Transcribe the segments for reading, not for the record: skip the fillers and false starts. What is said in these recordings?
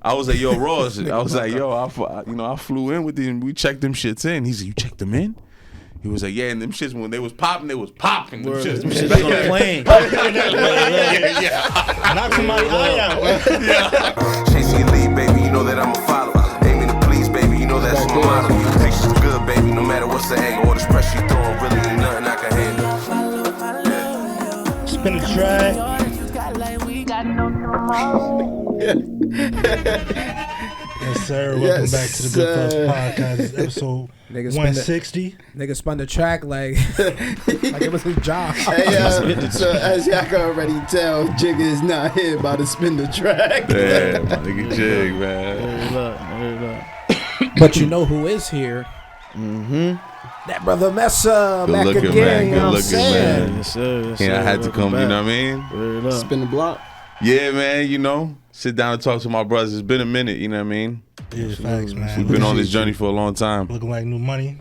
I was like, yo, Ross. I was like, yo, I flew in with them. We checked them shits in. He said, you checked them in? He was like, yeah, and them shits, when they was popping, they was popping. Them shits on the plane. Knock somebody eye out. Chasing your lead, baby, you know that I'm a follower. Aiming to please, baby, you know that's my motto. Pictures good, baby, no matter what's the angle. All this pressure you throwing really ain't nothing I can handle. Spin the track. Yes, sir. Welcome back to the Goodfellas podcast. This is episode 160. Nigga spun the track like it was his job. Hey, so as y'all can already tell, Jigga is not here about to spin the track. Yeah, my nigga Jig, man. But you know who is here? That brother Mesa Good back looking, again. man. You know Good what I'm looking, saying? man. Yes, sir. Yes, Yeah, I had to come, back. you know what I mean? Spin the block. Yeah, man, you know, sit down and talk to my brothers. It's been a minute, you know what I mean? Yeah, facts, man. We've been on this journey for a long time. Looking like new money.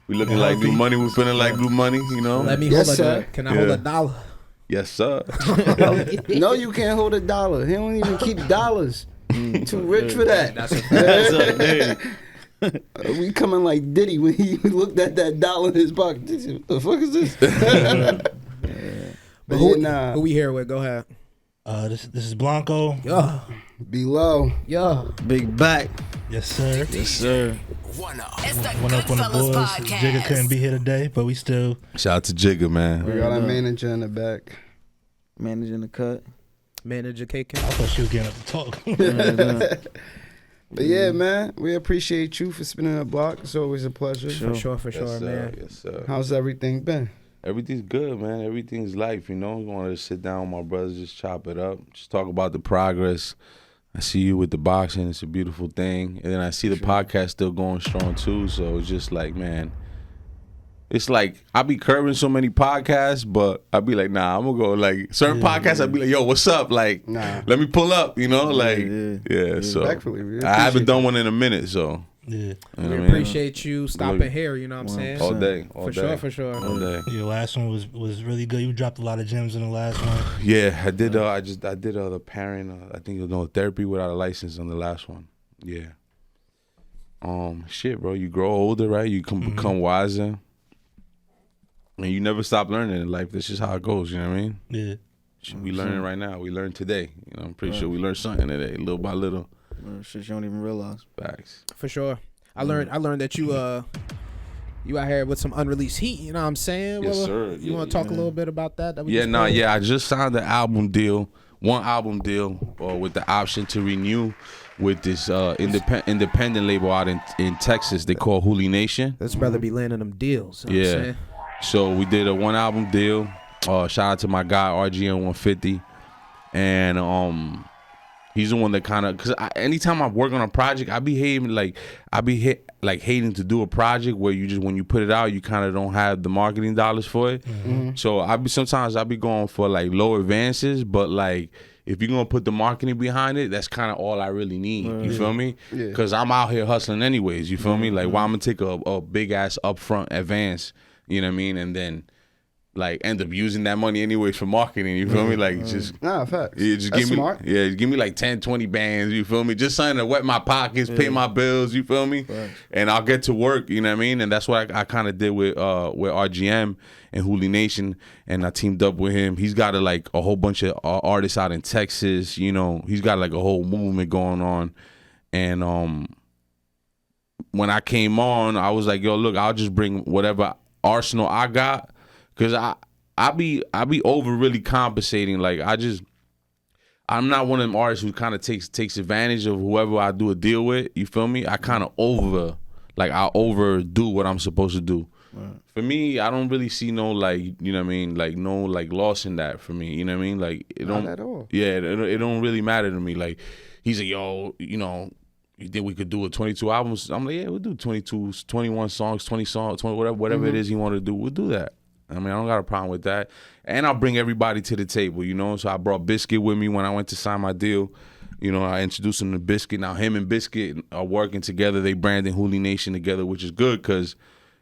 We looking like new money. We feeling like new money, you know? Let me Yes, hold sir. Can I hold a dollar? Yes, sir. No, you can't hold $1. He don't even keep dollars. Too rich for that. That's a fact. We coming like Diddy when he looked at that dollar in his pocket. What the fuck is this? But who we here with? Go ahead. This is Blanco. Yeah. Below. Yeah. Big back. Yes, sir. Yes, sir. It's the One up on the Goodfellas boys. podcast. Jigga couldn't be here today, but we still. Shout out to Jigga, man. We got our manager in the back. Managing the cut. Manager KK. I thought she was getting up to talk. But yeah, man, we appreciate you for spinning the block. It's always a pleasure. For sure, Yes, sir. man. Yes, sir. How's everything been? Everything's good, man. Everything's life, you know? I wanted to sit down with my brothers, just chop it up, just talk about the progress. I see you with the boxing. It's a beautiful thing. And then I see the podcast still going strong, too. So it's just like, man, it's like I be curbing so many podcasts, but I be like, nah, I'm going to go. Like, certain podcasts, I be like, yo, what's up? Like, let me pull up, you know? Like, so Respectfully, we I haven't appreciate done one in a minute, so. Yeah. You know We what I mean? appreciate you stopping here, you know what I'm saying? All day, all day. For sure. All day. Your last one was really good. You dropped a lot of gems in the last one. Yeah, I did. I did the parent. I think it was therapy without a license on the last one. Yeah. Shit, bro. You grow older, right? You become wiser, and you never stop learning in life. This is how it goes. You know what I mean? Yeah. We learning right now. We learn today. You know, I'm pretty sure we learned something today, little by little. Shit you don't even realize. Facts. For sure. I learned that you out here with some unreleased heat, you know what I'm saying? Yes, Well, sir. You want to talk a little bit about that? I just signed the one album deal, with the option to renew with this independent label out in Texas. They call Hooli Nation. This brother be landing them deals. You know what I'm saying? So we did a one album deal. Shout out to my guy RGN 150, and he's the one that kind of, because anytime I work on a project, I be hating hating to do a project where you just, when you put it out, you kind of don't have the marketing dollars for it. So sometimes I be going for like low advances, but like if you're gonna put the marketing behind it, that's kind of all I really need. You feel me? Because I'm out here hustling anyways. You feel me? Like, why I'm gonna take a big ass upfront advance? You know what I mean? And then like end up using that money anyways for marketing, you feel me? Like just facts. Yeah, just That's give me smart. give me like 10, 20 bands, you feel me? Just something to wet my pockets, pay my bills, you feel me? And I'll get to work, you know what I mean? And that's what I kind of did with RGM and Hooli Nation, and I teamed up with him. He's got a whole bunch of artists out in Texas, you know. He's got like a whole movement going on. And when I came on, I was like, yo, look, I'll just bring whatever arsenal I got. Cause I be over really compensating. Like I'm not one of them artists who kind of takes advantage of whoever I do a deal with. You feel me? I kind of I overdo what I'm supposed to do. Right. For me, I don't really see no you know what I mean, no loss in that for me. You know what I mean? Like it don't Not at all. Yeah, it don't really matter to me. Like he's like, yo, you know, you think we could do 22 albums? I'm like, yeah, we'll do 22, 21 songs, 20 songs, 20 whatever it is you want to do. We'll do that. I mean, I don't got a problem with that. And I'll bring everybody to the table, you know? So I brought Biscuit with me when I went to sign my deal. You know, I introduced him to Biscuit. Now him and Biscuit are working together. They branding Hooli Nation together, which is good because,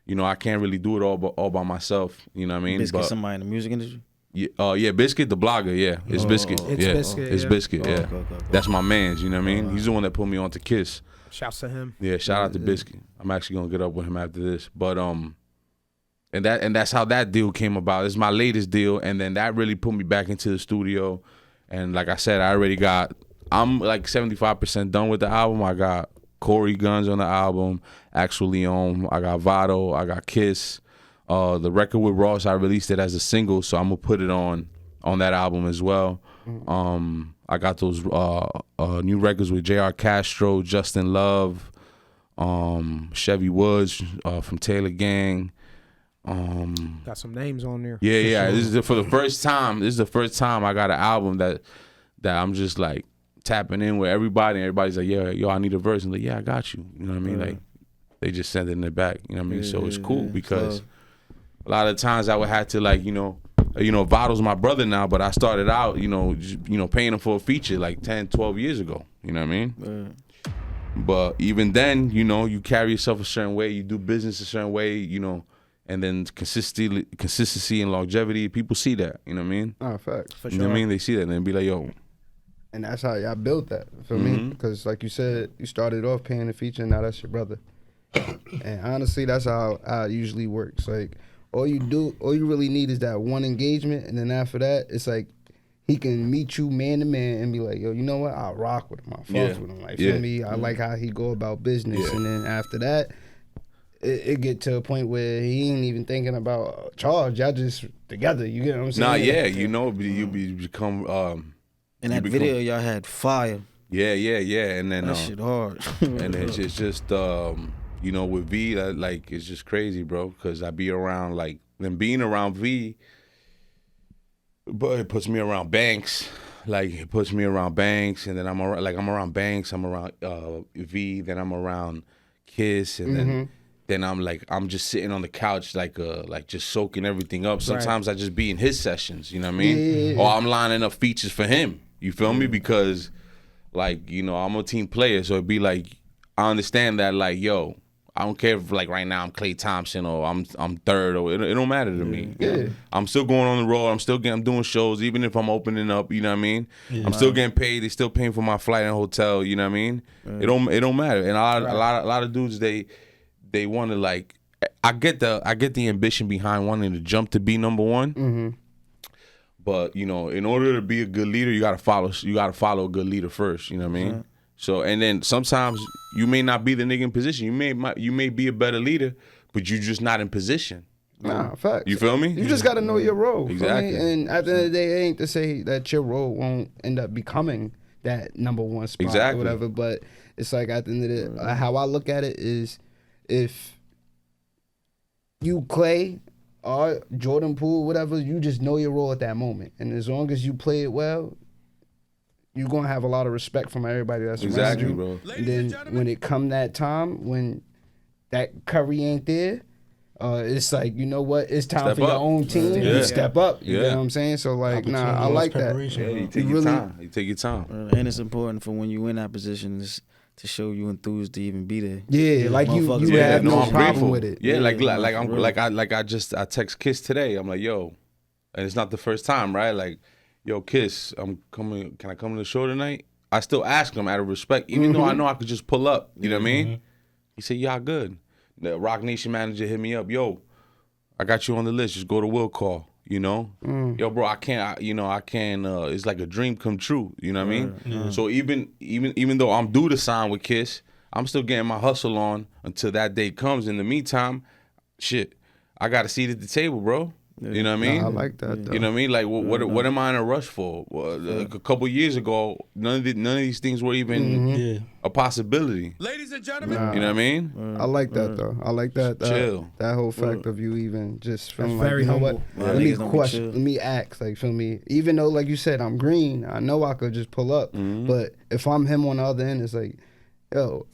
you know, I can't really do it all by myself. You know what I mean? Biscuit somebody in the music industry? Yeah, Biscuit, the blogger. Yeah, it's Biscuit. It's yeah, Biscuit, it's yeah. Biscuit. Yeah, that's my man's. You know what I mean? He's the one that put me on to Kiss. Shouts to him. Yeah, shout out to Biscuit. I'm actually gonna get up with him after this. But and that's how that deal came about. It's my latest deal, and then that really put me back into the studio. And like I said, I'm like 75% done with the album. I got Corey Guns on the album, Axel Leon, I got Vado, I got Kiss. The record with Ross, I released it as a single, so I'm gonna put it on that album as well. I got those new records with J.R. Castro, Justin Love, Chevy Woods from Taylor Gang. Got some names on there. Yeah. Sure. This is the first time I got an album that I'm just like tapping in with everybody, and everybody's like, yeah, yo, I need a verse. And like, yeah, I got you. You know what I mean? Like, they just sending it back. You know what I mean? So it's cool because a lot of times I would have to like, Vado's my brother now, but I started out, paying him for a feature like 10, 12 years ago. You know what I mean? But even then, you carry yourself a certain way, you do business a certain way, and then consistency and longevity, people see that. You know what I mean? Oh, facts. For You sure. know what I mean? They see that and they be like, yo. And that's how y'all built that, feel me? Because like you said, you started off paying the feature, and now that's your brother. And honestly, that's how it usually works. Like, all you really need is that one engagement, and then after that, it's like he can meet you man to man and be like, yo, you know what? I'll rock with him. I'll fuck with him. Like, feel me? I like how he go about business. And then after that, it get to a point where he ain't even thinking about charge. Y'all just together. You get what I'm saying? Nah, yeah, you become. In that video, y'all had fire. Yeah, and then That shit hard. and it's just with V, like it's just crazy, bro. Because I be around being around V, but it puts me around Banks. Like it puts me around Banks, and then I'm around Banks. I'm around V. Then I'm around Kiss, and then I'm just sitting on the couch like just soaking everything up. Sometimes I just be in his sessions, you know what I mean? Or I'm lining up features for him. You feel me? Because I'm a team player, so it'd be like I understand that yo, I don't care if right now I'm Klay Thompson or I'm third or it don't matter to me. Yeah. I'm still going on the road. I'm doing shows even if I'm opening up. You know what I mean? Yeah. I'm still getting paid. They still paying for my flight and hotel. You know what I mean? It don't matter. And a lot of dudes they want to I get the ambition behind wanting to jump to be number one. But in order to be a good leader, you gotta follow a good leader first. You know what I mean? So and then sometimes you may not be the nigga in position. You may be a better leader, but you're just not in position. Nah, facts. You feel me? You just got to know your role. Exactly. And at the end of the day, it ain't to say that your role won't end up becoming that number one spot or whatever. But it's like at the end of the day, how I look at it is if you Klay or Jordan Poole, whatever, you just know your role at that moment. And as long as you play it well, you're going to have a lot of respect from everybody that's around you. Bro. And then when it come that time, when that Curry ain't there, it's like, you know what? It's time for your own team. You step up. You know what I'm saying? So, I like that. Yeah, you take your time. You take your time. And it's important for when you in that position to show you enthused to even be there. Yeah, like you have no problem grateful with it. Yeah, I text Kiss today. I'm like, yo, and it's not the first time, right? Like, yo, Kiss, I'm coming. Can I come to the show tonight? I still ask him out of respect, even though I know I could just pull up. You know what I mean? He said, "Y'all good." The Rock Nation manager hit me up. Yo, I got you on the list. Just go to will call. Yo, bro, I can't. It's like a dream come true. You know what I mean? So even though I'm due to sign with Kiss, I'm still getting my hustle on until that day comes. In the meantime, shit, I got a seat at the table, bro. You know what I mean? I like that, though. You know what I mean? Like, what am I in a rush for? A couple years ago, none of these things were even a possibility. Ladies and gentlemen. You know what I mean? I like that, though. I like that. Chill. That whole fact of you even just feeling That's very you know humble. what? Let me question. Let me ask. Like, feel me? Even though, like you said, I'm green, I know I could just pull up. But if I'm him on the other end, it's like, yo,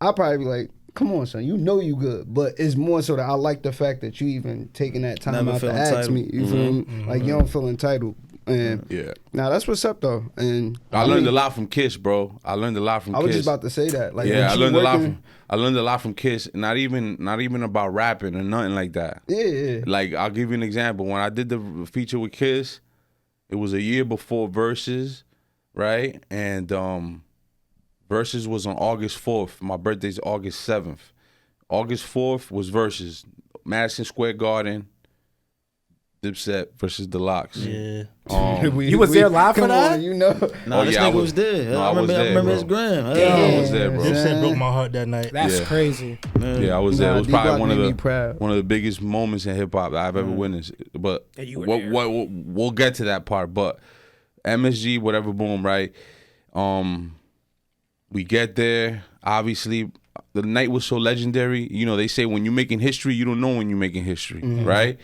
I'll probably be like, come on, son, you know you good. But it's more so that I like the fact that you even taking that time out to ask me. You feel me? Like, you don't feel entitled. And now that's what's up though. And I learned a lot from Kiss, bro. I learned a lot from Kiss. I was just about to say that. Like, I learned a lot from Kiss. Not even about rapping or nothing like that. Yeah. Like, I'll give you an example. When I did the feature with Kiss, it was a year before Versus, right? And Versus was on August 4th. My birthday's August 7th. August 4th was Versus. Madison Square Garden, Dipset versus the Locks. Yeah. You was there live for that? On, you know. Nah, this nigga was there. No, I remember his gram. I was there, bro. Dipset broke my heart that night. That's crazy. Yeah, I was there. It was probably one one of the biggest moments in hip hop that I've ever witnessed. But we'll get to that part. But MSG, whatever, boom, right? We get there. Obviously, the night was so legendary. You know, they say when you're making history, you don't know when you're making history, right?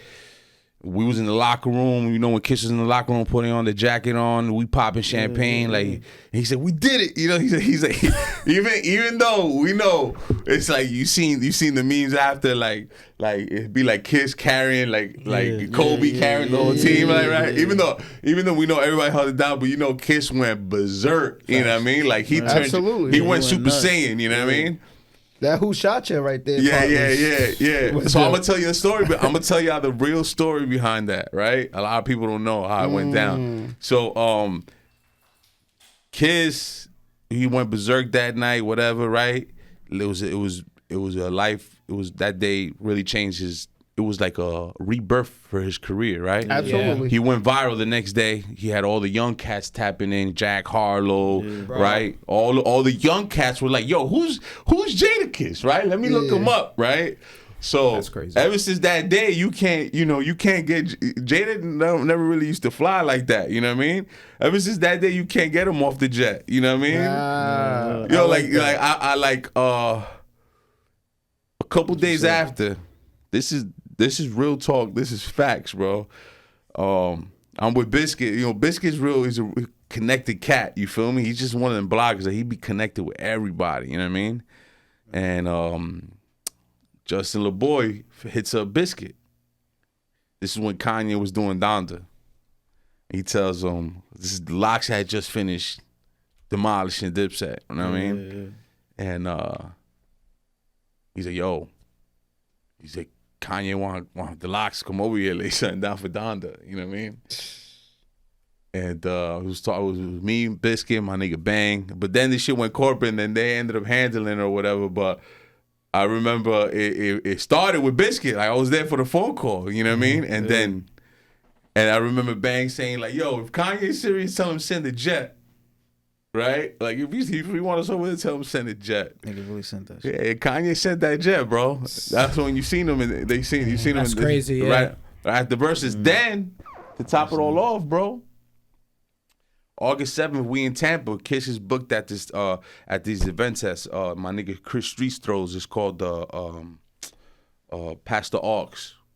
We was in the locker room, you know, when Kiss was in the locker room putting on the jacket on, we popping champagne, like, he said, we did it, you know, he's like even though we know, it's like, you seen the memes after, like it'd be like Kiss carrying, like Kobe carrying the whole team, like, right? Even though we know everybody held it down, but you know, Kiss went berserk, you know what I mean? Like, he went Super Saiyan, you know what I mean? That Who Shot You right there. Yeah. So I'm gonna tell you a story, but I'm gonna tell y'all the real story behind that, right? A lot of people don't know how it went down. So Kiss, he went berserk that night, whatever, right? It was a life. It was that day really changed his. It was like a rebirth for his career, right? Absolutely. He went viral the next day. He had all the young cats tapping in, Jack Harlow, right? All the young cats were like, "Yo, who's Jadakiss?" Right? Let me look him up, right? So that's crazy. Ever since that day, you can't get Jada. Never really used to fly like that. You know what I mean? Ever since that day, you can't get him off the jet. You know what I mean? Yo, I like a couple days after. This is real talk. This is facts, bro. I'm with Biscuit. You know, Biscuit's real. He's a connected cat. You feel me? He's just one of them bloggers that he be connected with everybody. You know what I mean? And Justin LaBoy hits up Biscuit. This is when Kanye was doing Donda. He tells him, the Locks had just finished demolishing Dipset. You know what I mean? Yeah. And he's like, yo. He's like, Kanye want the Locks to come over here, lay something down for Donda. You know what I mean? And it was me, Biscuit, my nigga Bang. But then this shit went corporate, and then they ended up handling it or whatever. But I remember it started with Biscuit. Like, I was there for the phone call. You know what I mean? And and I remember Bang saying, like, yo, if Kanye's serious, tell him send a jet. Right? Like, if he want us over there, tell him send a jet. Nigga really sent that shit. Yeah, Kanye sent that jet, bro. That's when you seen him, and you seen him. That's crazy, yeah. Right at the Versus. Then, to top it all off, bro, August 7th, we in Tampa. Kiss is booked at these events as my nigga Chris Street throws. It's called the Pastor Aux,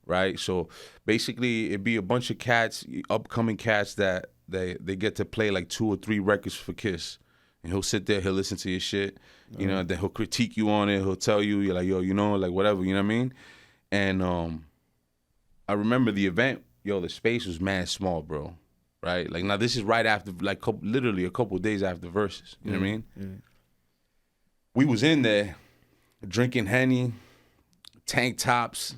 right? So basically, it'd be a bunch of cats, upcoming cats that they get to play like 2 or 3 records for Kiss. And he'll sit there, he'll listen to your shit, you know, then he'll critique you on it, he'll tell you, you're like, yo, you know, like whatever, you know what I mean? And I remember the event, yo, the space was mad small, bro, right? Like, now this is right after, like, literally a couple of days after Versus, you know what I mean? Yeah. We was in there drinking Henny, tank tops,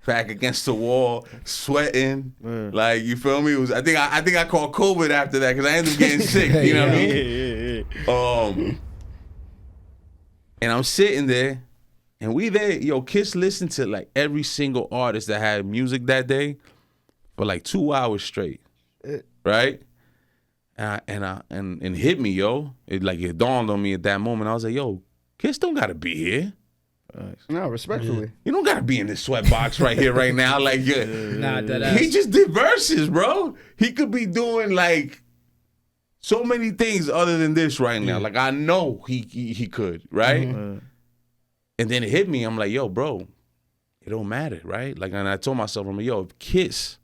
back against the wall, sweating, like, you feel me? It was I think I called COVID after that because I ended up getting sick. You know what I mean? And I'm sitting there, and we there. Yo, Kiss listened to like every single artist that had music that day for like 2 hours straight, right? And hit me, yo. It dawned on me at that moment. I was like, yo, Kiss don't gotta be here. No, respectfully. You don't gotta be in this sweatbox right here, right now. Like, he just did Versus, bro. He could be doing like so many things other than this right now. Like, I know he could, right? Mm-hmm. And then it hit me. I'm like, yo, bro, it don't matter, right? Like, and I told myself, I'm like, yo, if Kiss,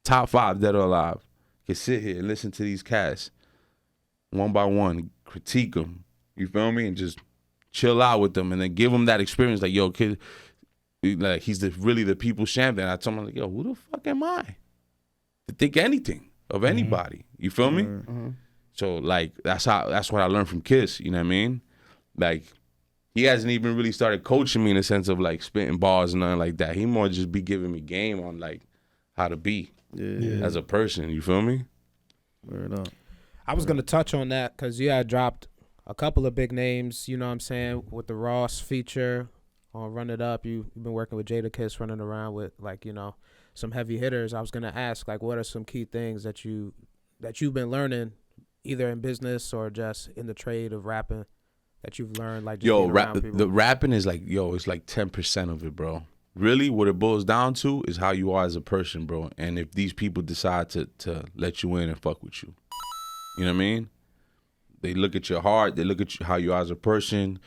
top 5 dead or alive, can sit here and listen to these cats one by one, critique them, you feel me, and just chill out with them, and then give them that experience. Like, yo, kid, like, he's really the people's champion. I told him, like, yo, who the fuck am I to think anything? of anybody. You feel me? So like that's what I learned from Kiss. You know what I mean? Like he hasn't even really started coaching me in the sense of like spitting bars and nothing like that. He more just be giving me game on like how to be as a person. You feel me? Word up. I was gonna touch on that because you had dropped a couple of big names. You know what I'm saying, with the Ross feature on Run It Up. You've been working with Jadakiss, running around with like some heavy hitters. I was gonna ask like, what are some key things that you've been learning, either in business or just in the trade of rapping, that you've learned? Like, just the rapping is like, it's like 10% of it, bro. Really, what it boils down to is how you are as a person, bro. And if these people decide to let you in and fuck with you, you know what I mean? They look at your heart, they look at how you are as a person,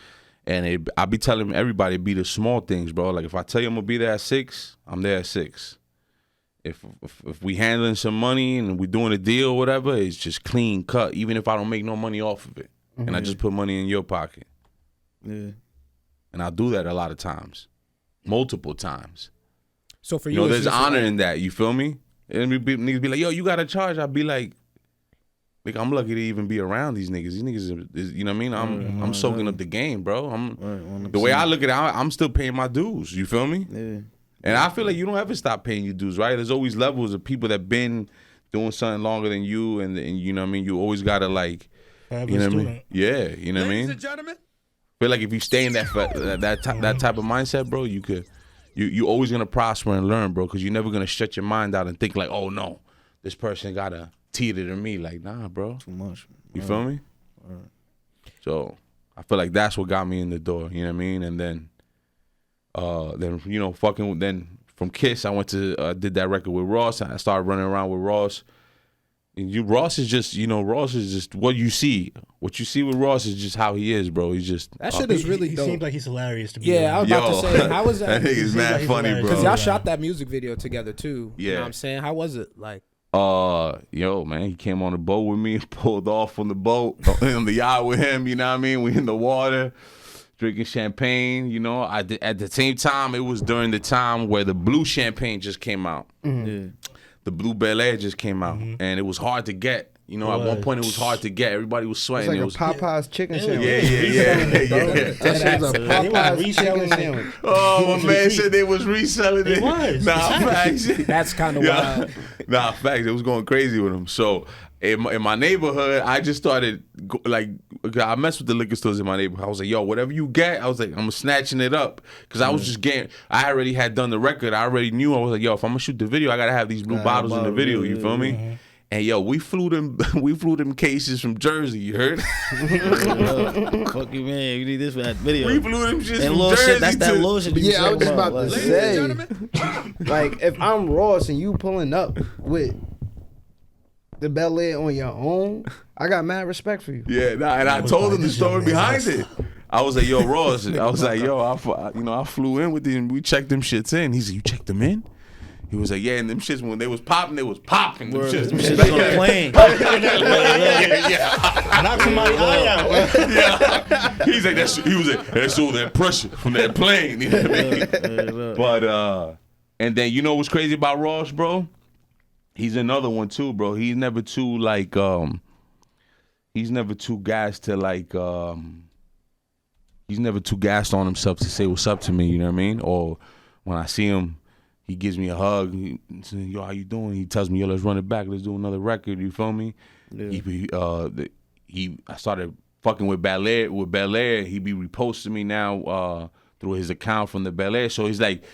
and I be telling everybody, be the small things, bro. Like if I tell you I'm gonna be there at 6, I'm there at 6. If we handling some money and we doing a deal or whatever, it's just clean cut, even if I don't make no money off of it. And I just put money in your pocket. Yeah. And I do that a lot of times. Multiple times. So for you, there's honor in that, you feel me? And niggas be like, yo, you got to charge. I'd be like, I'm lucky to even be around these niggas. These niggas, you know what I mean? I'm soaking up the game, bro. The way I look at it, I'm still paying my dues. You feel me? Yeah. And I feel like you don't ever stop paying your dues, right? There's always levels of people that been doing something longer than you, and you know what I mean? You always got to like, you know what I mean? Yeah, you know what I mean? Ladies and gentlemen. Feel like if you stay in that type of mindset, bro, you always gonna prosper and learn, bro, because you're never gonna shut your mind out and think like, oh no, this person gotta teeter to me. Like, nah, bro. Too much. You feel me? So I feel like that's what got me in the door. You know what I mean? And then then from Kiss, I went to did that record with Ross. I started running around with Ross. And Ross is just what you see. What you see with Ross is just how he is, bro. He's just that shit is really dope. He seems like he's hilarious to me. Yeah, I was about to say, how was that? That nigga's mad funny, bro. Because y'all shot that music video together too. Yeah. You know what I'm saying? How was it? Like, man, he came on the boat with me, pulled off on the boat, on the yacht with him, you know what I mean? We in the water, drinking champagne, you know. At the same time, it was during the time where the blue champagne just came out. Yeah. The blue Bel Air just came out, and it was hard to get. You know, at one point it was hard to get. Everybody was sweating. It's like a Popeye's chicken sandwich. Yeah. That was a Popeye's chicken sandwich. Oh, my man said they was reselling it. It was. Nah, facts. that's kind of wild. Nah, facts. It was going crazy with them. So in my neighborhood, I just started I messed with the liquor stores in my neighborhood. I was like, yo, whatever you get, I was like, I'm snatching it up, because I was just getting. I already had done the record. I already knew. I was like, yo, if I'm gonna shoot the video, I gotta have these blue bottles in the video. You feel me? And yo, we flew them cases from Jersey. You heard? Fuck you, man. You need this for that video. We flew them shit and from Jersey. Shit, that's that little shit. Yeah, I was just about to say, Gentlemen. like, if I'm Ross and you pulling up with the Bel Air on your own, I got mad respect for you. Yeah, and I told him the story behind it. I was like, yo, Ross. I was like, yo, I flew in with them. We checked them shits in. He said, you checked them in? He was like, yeah, and them shits, when they was popping, they was popping. Them shits. Them shits on the plane. Yeah. Knock somebody eye out. Yeah. He's like, that's all that pressure from that plane. You know what I mean? But, and then, you know what's crazy about Ross, bro? He's another one too, bro. He's never too gassed to he's never too gassed on himself to say what's up to me, you know what I mean? Or when I see him, he gives me a hug. He says, yo, how you doing? He tells me, yo, let's run it back. Let's do another record. You feel me? Yeah. I started fucking with Bel Air. He be reposting me now through his account from the Bel Air. So he's like,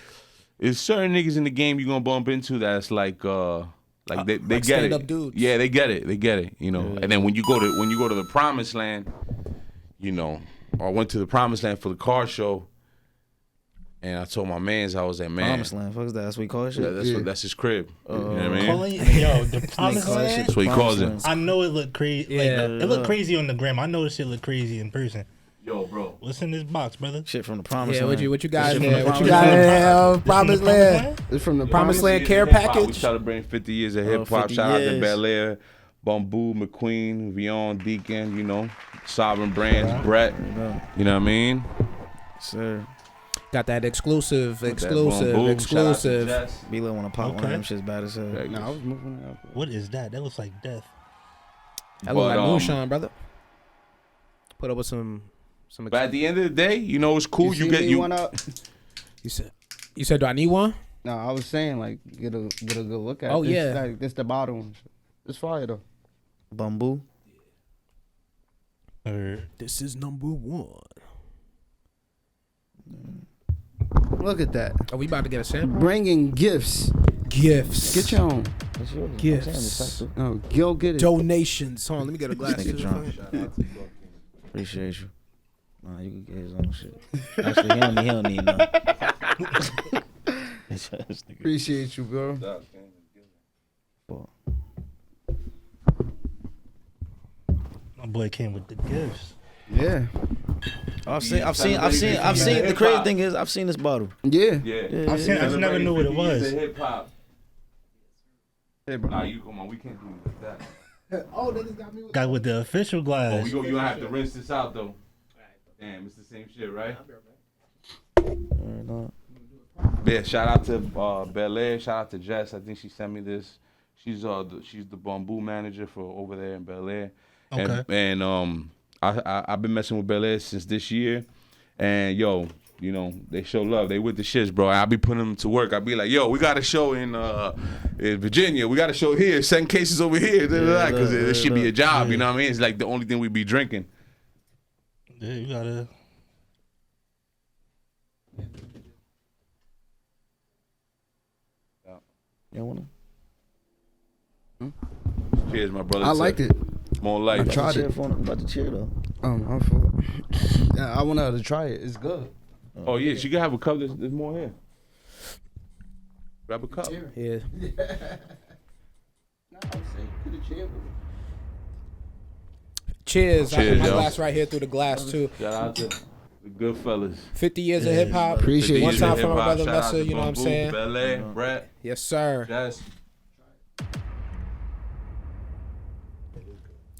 there's certain niggas in the game you're gonna bump into that's like they get it. Dudes. Yeah, they get it. You know. Yeah. And then when you go to the Promised Land, you know, I went to the Promised Land for the car show. And I told my mans, I was like, man. Promised Land, fuck is that? That's what he calls it? That's his crib. You know what I mean? Yo, the Promised Land? That's what he calls it. I know it looked crazy. Yeah. It looked crazy on the gram. I know this shit look crazy in person. Yo, bro. What's in this box, brother? Shit from the Promised Land. What you got in Shit there? from What the you got in there? Promised Land. It's from the Promised Land care We package. celebrating 50 years of hip hop. 50 Shout out to years. Bel Air, Bamboo, McQueen, Vion, Deacon, you know, Sovereign Brands, Brett. You know what I mean? Sir. Got that exclusive. Boom, boom. Shout out to Jess. B-Lo want to pop one of them shits bad as hell. Nah, I was moving out. What is that? That looks like death. That look like moonshine, brother. Put up with some. But at the end of the day, you know it's cool. You get one up. You said, do I need one? No, I was saying like get a good look at. Oh, this, yeah. like, this the bottom. It's fire though. Bamboo. This is number 1. Look at that. Are we about to get a sample? Bringing gifts. Gifts. Get your own. Gifts. No, go get it. Donations. Hold on, let me get a glass. Nigga drunk. Appreciate you. Nah, you can get his own shit. Actually, he don't need none. Appreciate you, bro. My boy came with the gifts. Yeah. I've seen. The crazy thing is, I've seen this bottle. Yeah. I never knew what it was. Hip hop. Hey, bro. Nah, you come on. We can't do it like that. Oh, they just got me Got with the official glass. You gonna have to rinse this out though. Damn, it's the same shit, right? Yeah, shout out to Bel Air. Shout out to Jess. I think she sent me this. She's the bamboo manager for over there in Bel Air. Okay. And I've been messing with Bel Air since this year. And yo, you know, they show love. They with the shits, bro. I'll be putting them to work. I'll be like, yo, we got a show in Virginia. We got a show here. 7 cases over here. Because it should be a job. You know what I mean? It's like the only thing we be drinking. Yeah, you gotta. You wanna? Cheers, my brother. I liked it. More life. I tried it. About the chair though. I'm full. Yeah, I want her to try it. It's good. Oh yeah, she can have a cup. There's more here. Grab a cup. Yeah. Cheers. I got my glass right here through the glass too. Shout out to the Goodfellas. 50 years of hip hop. Appreciate One you. time for my Hip-hop. brother Shout out Mesa, to you know what I'm Bamboo, saying? Bel Air, Brett, Yes, sir. Jess.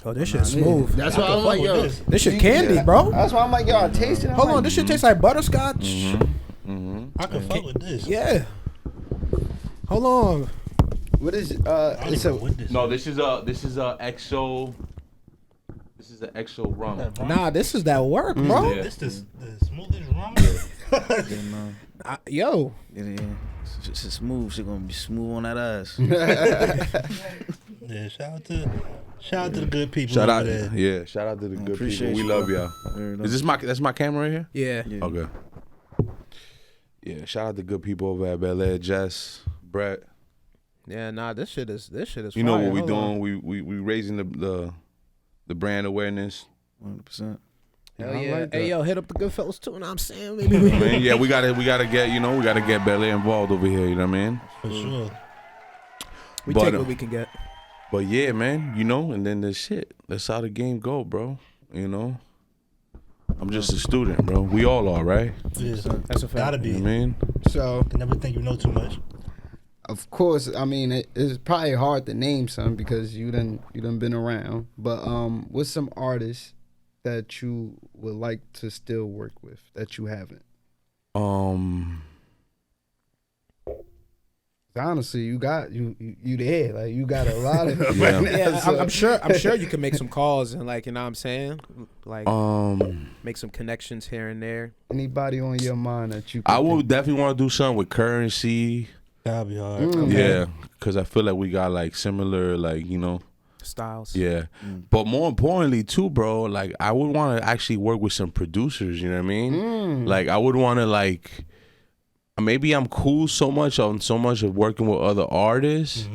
Oh, this shit's smooth. That's why I'm like, yo. This shit candy, bro. That's why I'm like, yo, I tasted it. Hold on, this shit tastes like butterscotch. I can fuck with this. Yeah. Hold on. What is I don't it's know a what this No, this is a XO. This is an XO rum. Nah, this is that work, bro. Yeah. This is the smoothest rum. Yo. Yeah. It's smooth. She gonna be smooth on that ass. Yeah, shout out to the good people. Shout over out, there. yeah. Shout out to the good people. appreciate We you, love bro. y'all. Is this that's my camera right here? Yeah. Okay. Yeah, shout out to good people over at Bel Air, Jess, Brett. Yeah, nah, this shit is You know fire. what we Hold doing? on. We raising the brand awareness. 100%. Hell I yeah. like Hey that. yo, hit up the Goodfellas too, you know what I'm saying? I mean, yeah, we gotta get Bel Air involved over here. You know what I mean? For sure. We But, take what we can get. But yeah, man, you know, and then the shit. That's how the game go, bro. You know, I'm just a student, bro. We all are, right? Yeah. That's a fact. Gotta You be. know what I mean? so. Can never think you know too much. Of course, I mean it's probably hard to name some because you done been around. But what's some artists that you would like to still work with that you haven't? Honestly, you got you there. Like you got a lot of Yeah. right now, Yeah, so- I'm sure you can make some calls and like, you know what I'm saying? Like make some connections here and there. Anybody on your mind that you? I could would definitely want to do something with Currency. That'd be hard. Yeah, because I feel like we got like similar, like, you know. Styles. Yeah, but more importantly too, bro, like I would want to actually work with some producers. You know what I mean? Like I would want to like, maybe I'm cool so much of working with other artists,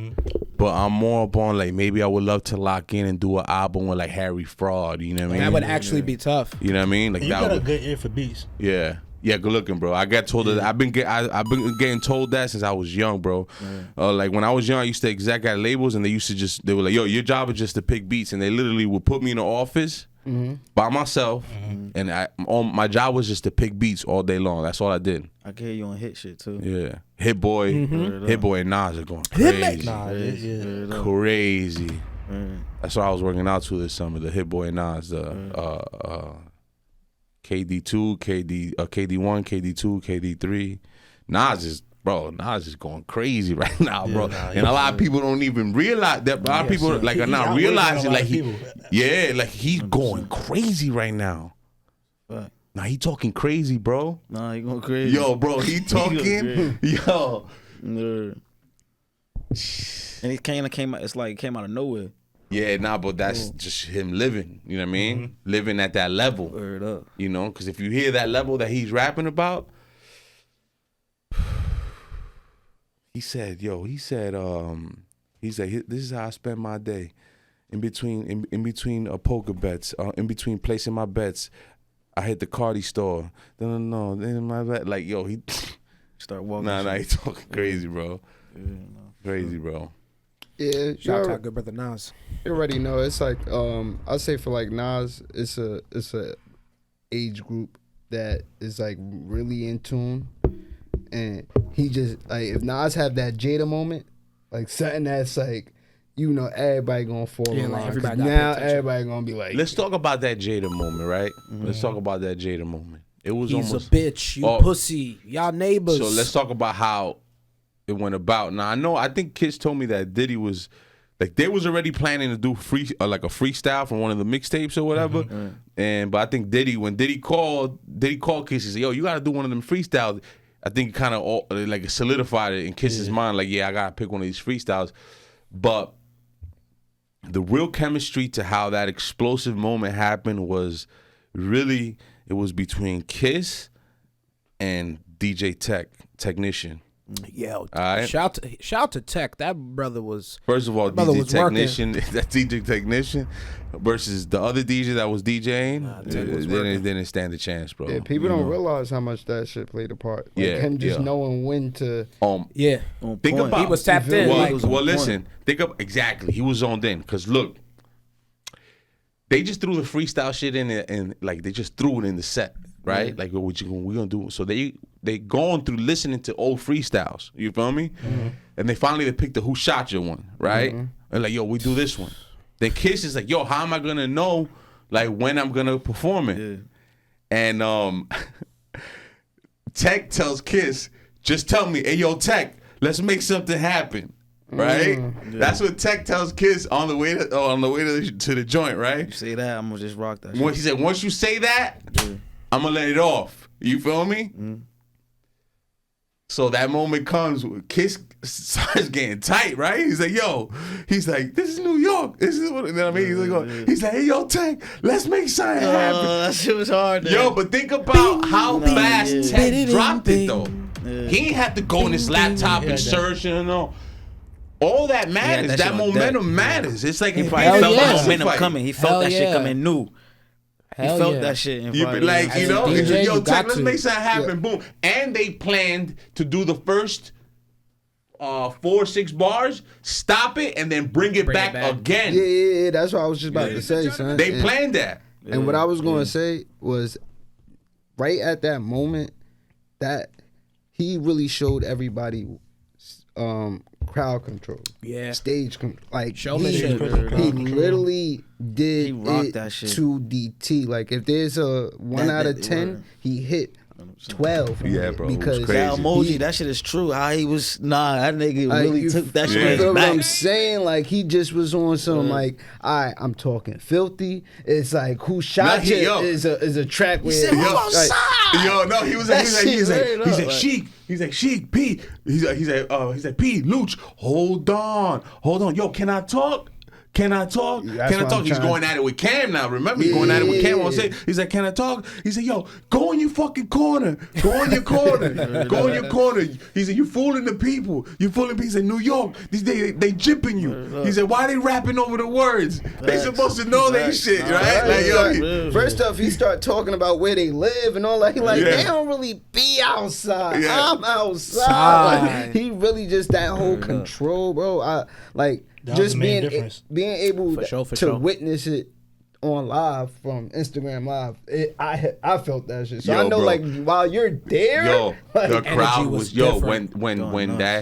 but I'm more upon like maybe I would love to lock in and do an album with like Harry Fraud. You know what I mean? That would actually be tough. You know what I mean? Like And you that got a would, good ear for beats. yeah. Yeah, good looking, bro. I got told that I've been getting told that since I was young, bro. Like when I was young, I used to exec at labels, and they were like, "Yo, your job is just to pick beats," and they literally would put me in the office by myself, and my job was just to pick beats all day long. That's all I did. I can hear you on hit shit too. Yeah, Hit Boy and Nas are going crazy, Nah, yeah. crazy. That's what I was working out to this summer. The Hit Boy and Nas, KD2, KD1, KD2, KD3. Nas is going crazy right now, bro. And a lot of people don't even realize that. A lot of people like are not realizing like he's going crazy right now. Right. Nah, he talking crazy, bro. Nah, he going crazy. Yo, bro, he talking. Yo. And it came out. It's like it came out of nowhere. Yeah, nah, but that's just him living. You know what I mean? Mm-hmm. Living at that level. Word up. You know, because if you hear that level that he's rapping about, he said, this is how I spend my day, in between poker bets, in between placing my bets, I hit the Cardi store. No, then my bet, like he start walking. Nah, he talking crazy, bro. Yeah, no. Crazy, bro. Yeah, shout out good brother Nas. You already know it's like I say for like Nas, it's a age group that is like really in tune, and he just like if Nas have that Jada moment, like something that's like everybody gonna fall in line. Everybody now everybody gonna be like, let's talk about that Jada moment, right? Mm-hmm. Let's talk about that Jada moment. It was he's almost a bitch, you pussy, y'all neighbors. So let's talk about how it went about. Now I think Kids told me that Diddy was like they was already planning to do like a freestyle from one of the mixtapes or whatever. Mm-hmm. But I think when Diddy called Kiss and said, "Yo, you gotta do one of them freestyles." I think kind of like solidified it in Kiss's mind, like, yeah, I gotta pick one of these freestyles. But the real chemistry to how that explosive moment happened was really it was between Kiss and DJ Technician. Yeah, right. Shout to Tech. That brother was first of all DJ Technician. That DJ Technician versus the other DJ that was DJing. Didn't stand a chance, bro. Yeah, people don't realize how much that shit played a part. Like him just knowing when to. Think about he was tapped in. Well, listen. Think of exactly. He was zoned in because look, they just threw the freestyle shit in it and like they just threw it in the set. Right? Like, what we gonna do? So they going through listening to old freestyles. You feel me? Mm-hmm. And they picked the Who Shot You one, right? Mm-hmm. And like, yo, we do this one. Then Kiss is like, yo, how am I gonna know like when I'm gonna perform it? Yeah. And Tech tells Kiss, just tell me, hey yo, Tech, let's make something happen. Right? Yeah. That's what Tech tells Kiss on the way to the joint, right? You say that, I'm gonna just rock that shit. He said, once you say that, I'm gonna let it off. You feel me? Mm-hmm. So that moment comes, Kiss starts getting tight, right? He's like, this is New York. This is what, you know what I mean? He's like, hey, yo, Tech, let's make something happen. That shit was hard, man. Yo, but think about how fast Tech dropped it, though. Yeah. He ain't have to go in his laptop and search and all that matters. That momentum matters. It's like he felt the momentum coming. He felt that shit coming new. He felt that shit in front of him. DJ, yo, Tech, let's make something happen. Boom. And they planned to do the first 4-6 bars, stop it, and then bring it back again. Yeah, that's what I was just about to say, son. They planned that. And what I was going to say was, right at that moment, that he really showed everybody crowd control, stage control. Like he literally did it that shit to the T. Like if there's a 1 out of 10, he hit 12. Yeah, bro. Because that emoji, that shit is true. How he was, that nigga really took that shit back. What I'm saying, like he just was on some like, all right, I'm talking filthy. It's like Who Shot You is a track where he said Sheik. He's like Sheik, P. He's like P. Luch. Hold on. Yo, can I talk? Can I talk? He's going at it with Cam now. Remember, he's going at it with Cam on stage. He's like, can I talk? He said, yo, go in your fucking corner. Go in your corner. He said, you fooling the people. You fooling people. He said, New York, they jipping you. He said, why they rapping over the words? They supposed to know they shit, right? Like, yo, first off, he start talking about where they live and all that. He like, they don't really be outside. Yeah. I'm outside. Like, he really just that whole control, bro. Just being able to witness it on live from Instagram Live, I felt that shit. So I know, bro, like while you're there, the crowd was when I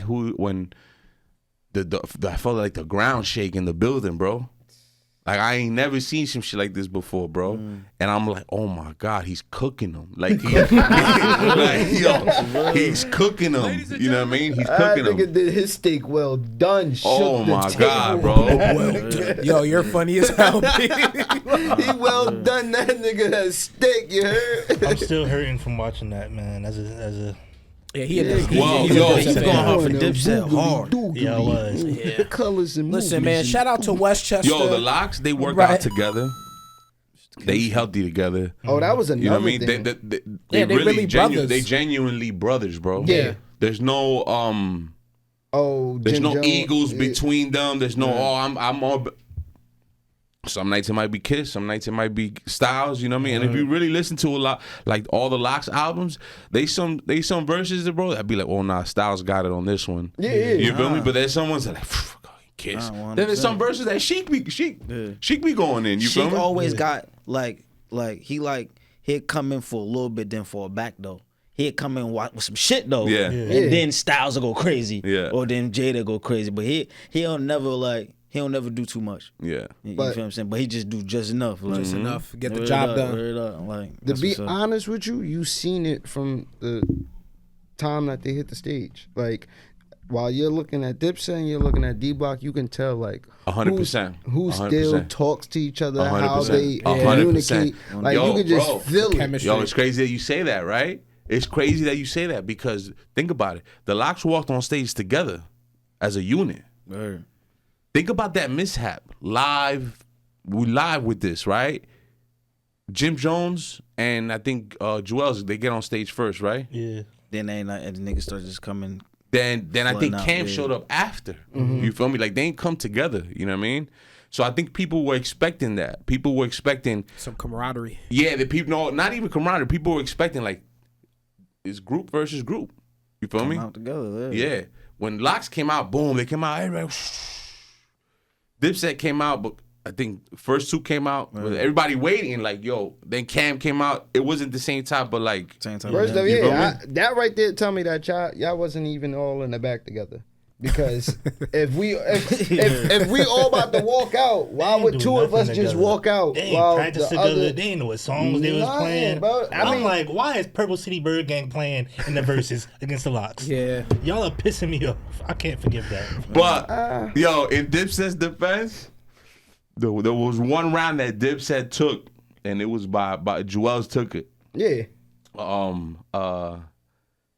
felt like the ground shake in the building, bro. Like I ain't never seen some shit like this before, bro. And I'm like, oh my God, he's cooking them. Like, he's cooking them. You know what I mean? He's cooking them. Nigga did his steak well done. Oh my God, bro. Yo, you're funny as hell. He well done that nigga that steak. You heard? I'm still hurting from watching that, man. As a Yeah, he is. Well, He's yo, He's going hard for Dipset hard. yeah, I was. The colors and Listen, movies. man. Shout out to Westchester. Yo, the Locks, they work Right. out together. They eat healthy together. Oh, that was another You know what I mean? thing. They really brothers. They genuinely brothers, bro. Yeah. There's no there's Jim no Jones, egos yeah. between them. There's no I'm all. Some nights it might be Kiss, some nights it might be Styles, you know what I mean? And if you really listen to a lot, like all the Locks albums, they some verses, bro, that'd be like, oh nah, Styles got it on this one. Yeah. You feel me? But there's some ones that like, Kiss. Then there's some verses that Sheik be going in. You feel Sheik me? always got he'd come in for a little bit, then fall back though. He'd come in with some shit though. Yeah. And then Styles will go crazy. Yeah. Or then Jada go crazy. But he'll never do too much. Yeah. You feel what I'm saying? But he just do just enough. Like, Just enough. Get the word job up, done. word up. Like, To that's be what's up. honest with you, you seen it from the time that they hit the stage. Like, while you're looking at Dipset and you're looking at D-Block, you can tell, like, 100%. who still talks to each other, how 100%. they 100%. communicate. Like, Yo, you can just bro. feel it. Chemistry. Yo, it's crazy that you say that, right? It's crazy that you say that because think about it. The Locks walked on stage together as a unit. Word. Think about that mishap. Live, we live with this, right? Jim Jones and I think Joel's, they get on stage first, right? Yeah. Then and the niggas start just coming. Then I think Flooding out, Cam yeah. showed up after. You feel me? Like they ain't come together. You know what I mean? So I think people were expecting that. People were expecting, Some camaraderie. yeah, the people, no, not even camaraderie. People were expecting like it's group versus group. You feel me? Out together. Yeah. When Locks came out, boom, they came out. Everybody, Dipset came out, but I think first two came out with everybody waiting. Like, yo, then Cam came out. It wasn't the same time, but like, Same time. First of You feel yeah, that right there tell me that y'all wasn't even all in the back together. Because if we all about to walk out, why They would ain't two do of us nothing just together. walk out They ain't while practice the together. other? They ain't know what songs they was Nothing, playing. bro. I I'm mean- like, why is Purple City Bird Gang playing in the verses against the Locks? Yeah. Y'all are pissing me off. I can't forgive that. but yo, in Dipset's defense, there was one round that Dipset took, and it was by Joel's took it. Yeah.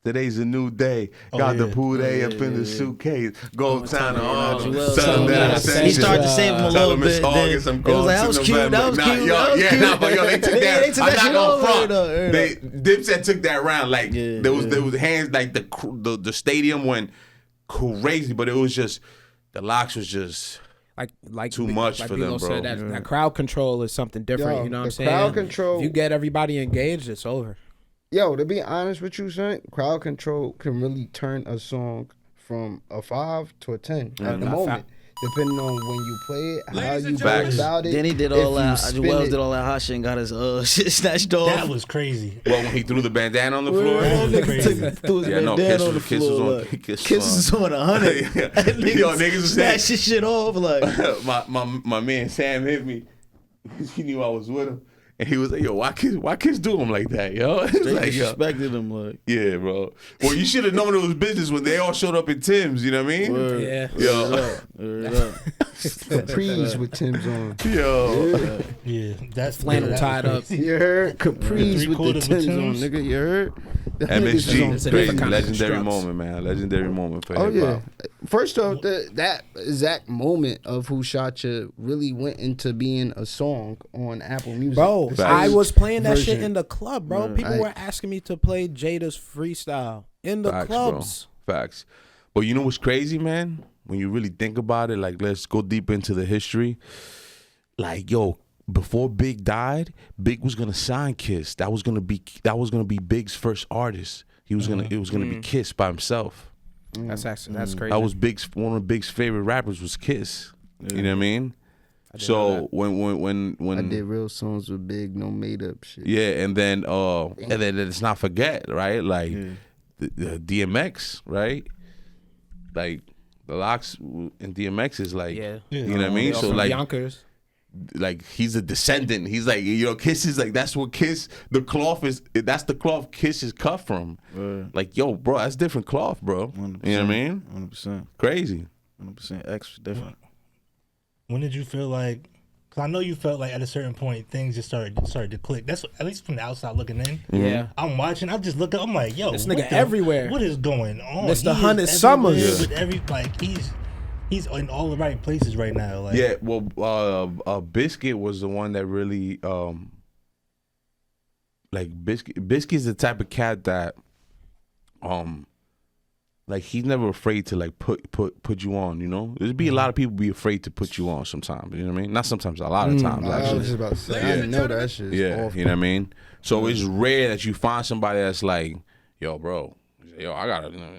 Today's a new day. Got the pool up in the suitcase. Go time to all Joel Tell told them that me. I sent He you. started to save him a Tell little them it's bit. August, Then I'm it going was like, to that was cute. November. That was Nah, cute. yo, That was yeah, cute. nah, but yo, they took Yeah, that. they took I'm that not shit gonna over. front. Word They up. Dipset took that round. Like Yeah, there was hands like the stadium went crazy, but it was just the Locks was just. Like Too much for them, Bilo bro. said, that crowd control is something different. Yo, you know what I'm the saying? crowd control- If you get everybody engaged, it's over. Yo, to be honest with you, son, crowd control can really turn a song from a 5 to a 10 at the moment. Depending on when you play it, how you go Facts. about it. Then he did if all you that. spin Wells it. did all that hot shit and got his shit snatched off. That was crazy. Well, when he threw the bandana on the floor. That was crazy. Threw his Yeah, no, bandana Kiss on the was floor. on. Kiss Kisses on 100. Yo, niggas was saying. snatched his shit off like. my man Sam hit me. He knew I was with him, and he was like, "Yo, why kids do him like that, yo?" It's They like, yo, disrespected him like. yeah, bro. Well, you should have known it was business when they all showed up in Tim's. You know what I mean? Word. Yeah. Yo, Word up. Capris with Tim's on. yo. Yeah, that's Flannel that was tied up. crazy. You heard? Capris with the Three-quarters with Tim's on, Timbs. nigga. You heard? Them niggas is MSG, on It's a crazy, different kind of legendary constructs. moment, man. Legendary moment for Oh hip yeah. hop. First off, that exact moment of Who Shot Ya really went into being a song on Apple Music. Bro, This I is was playing that shit version. in the club, bro. People I- were asking me to play Jada's freestyle in the Facts, clubs. bro. Facts. But you know what's crazy, man? When you really think about it, like let's go deep into the history. Like, yo, before Big died, Big was gonna sign Kiss. That was gonna be Big's first artist. It was gonna be Kiss by himself. That's crazy. That was one of Big's favorite rappers was Kiss. You know what I mean? So when I did real songs with Big, no made up shit. yeah, and then let's not forget, right? Like the DMX, right? Like the Locks and DMX is like, Yeah. you know what I mean? All So from like, Yonkers. like he's a descendant. He's like, you know, Kiss is like, that's what Kiss, the cloth is, that's the cloth Kiss is cut from. Like, yo, bro, that's different cloth, bro. 100%, you know what I mean? 100%. Crazy. 100% extra different. When did you feel like, because I know you felt like at a certain point things just started to click. That's at least from the outside looking in. Yeah. I'm watching, I just look up, I'm like, yo, this nigga everywhere. What is going on? Mr. He 100 is Summers. with like he's in all the right places right now. Like, Yeah, well, Biscuit was the one that really, like Biscuit's the type of cat that, like he's never afraid to like put you on. You know, there'd be a lot of people be afraid to put you on sometimes. You know what I mean? Not sometimes, a lot of times. I Actually. was just about to say, I know that shit. Yeah, Awful. you know what I mean. So it's rare that you find somebody that's like, yo, bro, yo, I gotta. You know,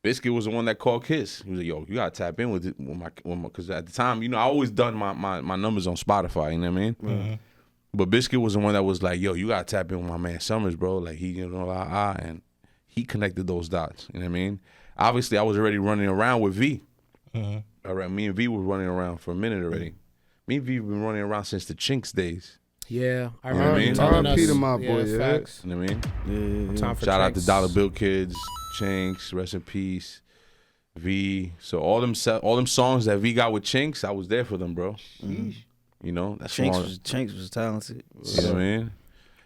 Biscuit was the one that called Kiss. He was like, yo, you gotta tap in with my, because at the time, you know, I always done my numbers on Spotify. You know what I mean? Mm-hmm. But Biscuit was the one that was like, yo, you gotta tap in with my man Summers, bro. Like he, you know, and he connected those dots. You know what I mean? Obviously, I was already running around with V. Mm-hmm. All right, me and V were running around for a minute already. Me and V been running around since the Chinks days. Yeah, I You know what I remember mean? you telling R.I.P. us. to my boy, yeah. Facts. You know what I mean? Yeah. Time for Shout out to Chinks. Dollar Bill Kids, Chinks, rest in peace, V. So all them songs that V got with Chinks, I was there for them, bro. You know, that's Chinks was talented. You know what I mean?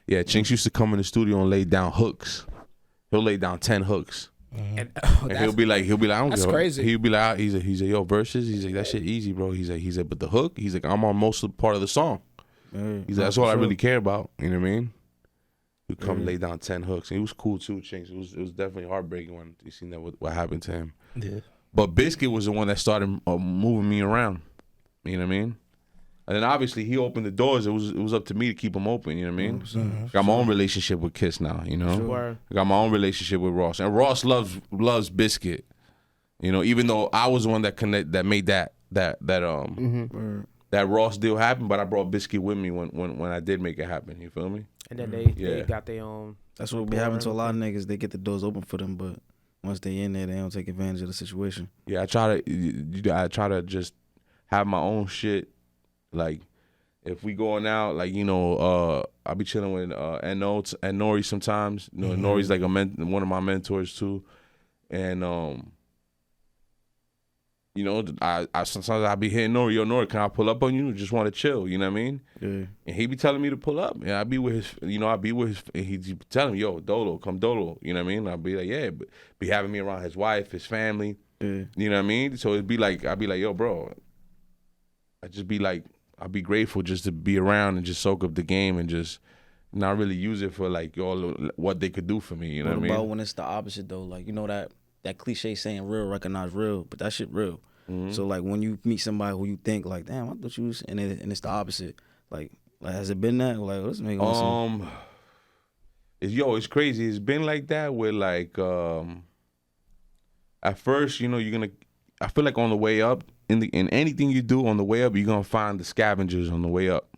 Yeah, Chinks used to come in the studio and lay down hooks. He'll lay down 10 hooks. And, And he'll be like, I don't that's give a- crazy. He'll be like, he's like, yo, verses. He's like, that shit easy, bro. He's like, but the hook. He's like, I'm on most of the part of the song. He's like, that's all I really care about. You know what I mean? We come lay down 10 hooks. And he was cool too, Chinks. It was definitely heartbreaking when you seen that what happened to him. Yeah. But Biscuit was the one that started moving me around. You know what I mean? And then obviously he opened the doors. It was up to me to keep them open. You know what I mean? Got my own relationship with Kiss now. You know, Sure. got my own relationship with Ross, and Ross loves Biscuit. You know, even though I was the one that made that Ross deal happen, but I brought Biscuit with me when I did make it happen. You feel me? And then they got their own. That's what be happening to a lot of niggas. They get the doors open for them, but once they in there, they don't take advantage of the situation. Yeah, I try to just have my own shit. Like, if we going out, like, you know, I'll be chilling with and Nori sometimes. You know, Nori's like one of my mentors too, and you know, I sometimes I be hitting Nori, yo, Nori, can I pull up on you? Just want to chill, you know what I mean? Yeah. And he be telling me to pull up. Yeah, I be with his, and he be telling me, yo, Dolo, come Dolo, you know what I mean? I'll be like, yeah, but be having me around his wife, his family, Yeah. you know what I mean? So I'd be like, yo, bro, I'd be grateful just to be around and just soak up the game and just not really use it for like all what they could do for me. You know what I mean? What about when it's the opposite though? Like, you know that cliche saying, real recognize real, but that shit real. So like when you meet somebody who you think like, damn, I thought you was, and it's the opposite. Like has it been that? Like let's make it's crazy. It's been like that with like at first, you know, I feel like on the way up, in anything you do on the way up, you're gonna find the scavengers on the way up,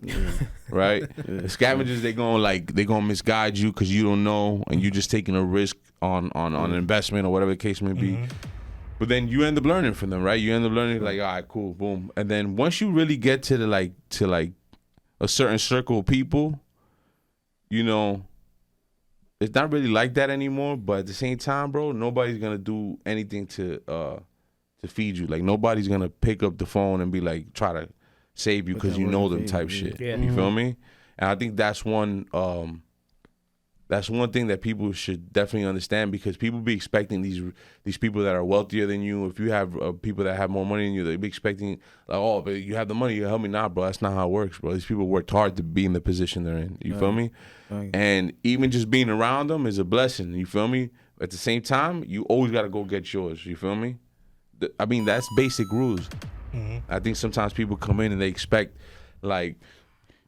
right? The scavengers, they gonna misguide you because you don't know, and you just taking a risk on an investment or whatever the case may be. But then you end up learning from them, right? You end up learning like, all right, cool, boom. And then once you really get to a certain circle of people, you know, it's not really like that anymore. But at the same time, bro, nobody's gonna do anything to feed you. Like nobody's gonna pick up the phone and be like try to save you because you know them type shit. Yeah. You feel me? And I think that's one thing that people should definitely understand, because people be expecting these people that are wealthier than you. If you have people that have more money than you, they be expecting like, oh, but you have the money, you help me. Nah, bro, that's not how it works, bro. These people worked hard to be in the position they're in. You feel me? Right. And even just being around them is a blessing. You feel me? At the same time, you always got to go get yours. You feel me? I mean, that's basic rules. I think sometimes people come in and they expect like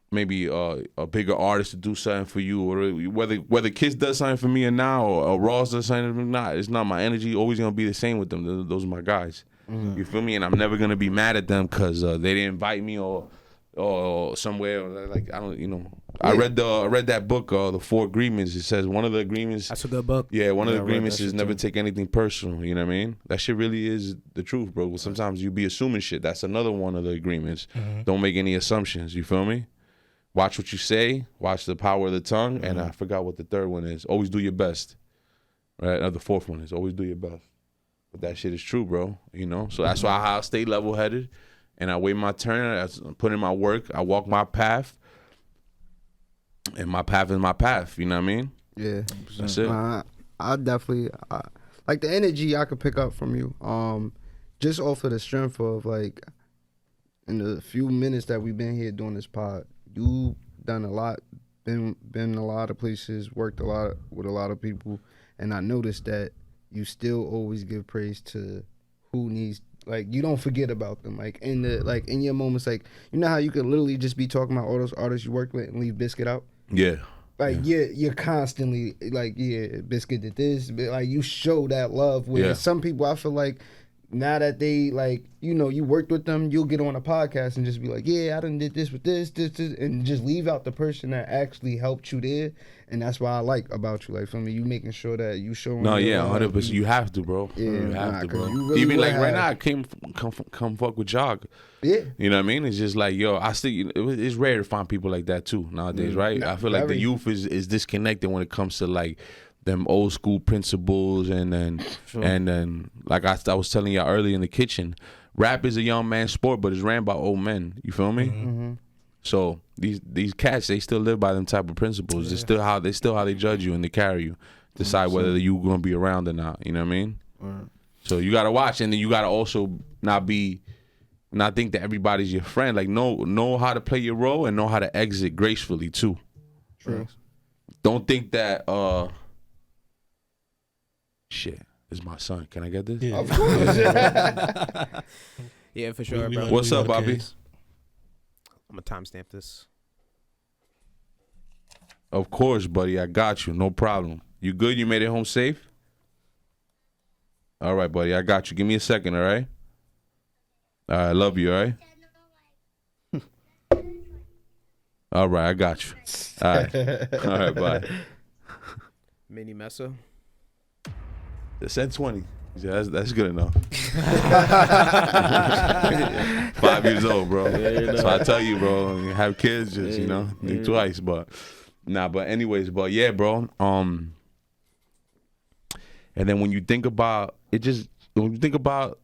maybe a bigger artist to do something for you, or whether Kiss does something for me or now, or Ross does something for me or not. It's not my energy always gonna be the same with them. Those are my guys. You feel me? And I'm never gonna be mad at them because they didn't invite me, or or somewhere, like I don't, I read that book, the 4 Agreements. It says one of the agreements. That's a good book. Yeah, one of the I read agreements that is shit never too. take anything personal. You know what I mean? That shit really is the truth, bro. Sometimes you be assuming shit. That's another one of the agreements. Don't make any assumptions. You feel me? Watch what you say. Watch the power of the tongue. And I forgot what the third one is. Always do your best. Right? The 4th one is always do your best. But that shit is true, bro. So that's why I stay level-headed. And I wait my turn. I put in my work. I walk my path. And my path is my path. You know what I mean? Yeah. That's it. I definitely like the energy I could pick up from you. Just off of the strength of like in the few minutes that we've been here doing this pod, you done a lot, been a lot of places, worked a lot with a lot of people, and I noticed that you still always give praise to who needs. Like you don't forget about them. Like in your moments, like how you could literally just be talking about all those artists you worked with and leave Biscuit out. Yeah. Like you're constantly like Biscuit did this, but like you show that love. Where some people, I feel like now that they like you worked with them, you'll get on a podcast and just be like, I done did this with this, and just leave out the person that actually helped you there. And that's what I like about you. Like for me, you making sure that you showing. No, 100%. You have to, bro. Yeah, you have to, bro. You really Even like would right now, have. I come fuck with Jog. Yeah. You know what I mean? It's just like, yo, I still. It's rare to find people like that too nowadays, right? I feel like the youth is disconnected when it comes to like them old school principles, and then like I was telling y'all earlier in the kitchen, rap is a young man's sport, but it's ran by old men. You feel me? Mm-hmm. So these cats, they still live by them type of principles. It's still how they judge you and they carry you, decide whether you gonna be around or not. You know what I mean? So you gotta watch, and then you gotta also not think that everybody's your friend. Like know how to play your role and know how to exit gracefully too. True. Don't think that shit is my son. Can I get this? Yeah. Of course. Yeah, for sure, We bro. don't What's do up, no Bobby? kids. I'm gonna timestamp this. Of course, buddy. I got you. No problem. You good? You made it home safe? All right, buddy. I got you. Give me a second, all right? All right, I love you, all right? All right, I got you. All right. All right, bye. Mini Mesa. Send 20. Yeah, that's good enough. 5 years old, bro. So I tell you, bro, you have kids, just think twice. But anyways, yeah, bro. And then when you think about when you think about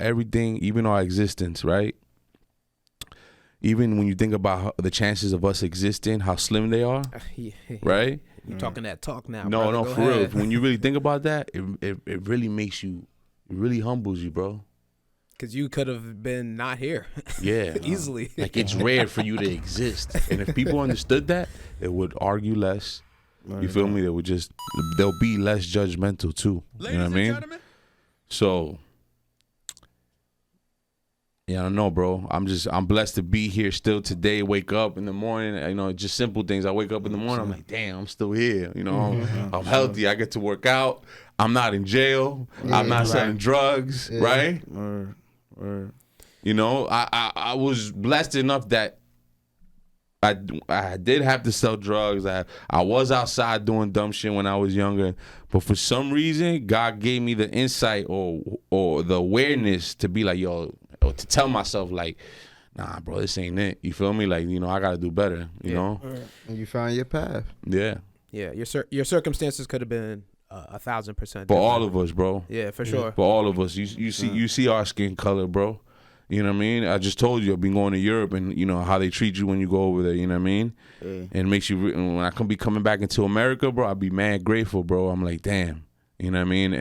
everything, even our existence, right? Even when you think about the chances of us existing, how slim they are, right? You talking that talk now? No, brother. no, Go for ahead. real. When you really think about that, it really makes you, it really humbles you, bro. Because you could have been not here. Yeah. Easily. Like it's rare for you to exist. And if people understood that, they would argue less. You feel me? They'll be less judgmental too. You know what I mean? So, yeah, I don't know, bro. I'm blessed to be here still today. Wake up in the morning, just simple things. I wake up in the morning, I'm like, damn, I'm still here. I'm healthy. I get to work out. I'm not in jail. I'm not selling drugs, right? I was blessed enough that I did have to sell drugs. I was outside doing dumb shit when I was younger, but for some reason, God gave me the insight or the awareness to be like, yo, or to tell myself like, nah, bro, this ain't it. You feel me? Like, I gotta do better. You know? And you found your path. Yeah. Yeah, your circumstances could have been 1,000%. For all of us, bro. Yeah, for sure. For all of us, you see our skin color, bro. You know what I mean? I just told you I've been going to Europe, and how they treat you when you go over there. You know what I mean? And it makes you when I be coming back into America, bro. I'll be mad grateful, bro. I'm like, damn. You know what I mean?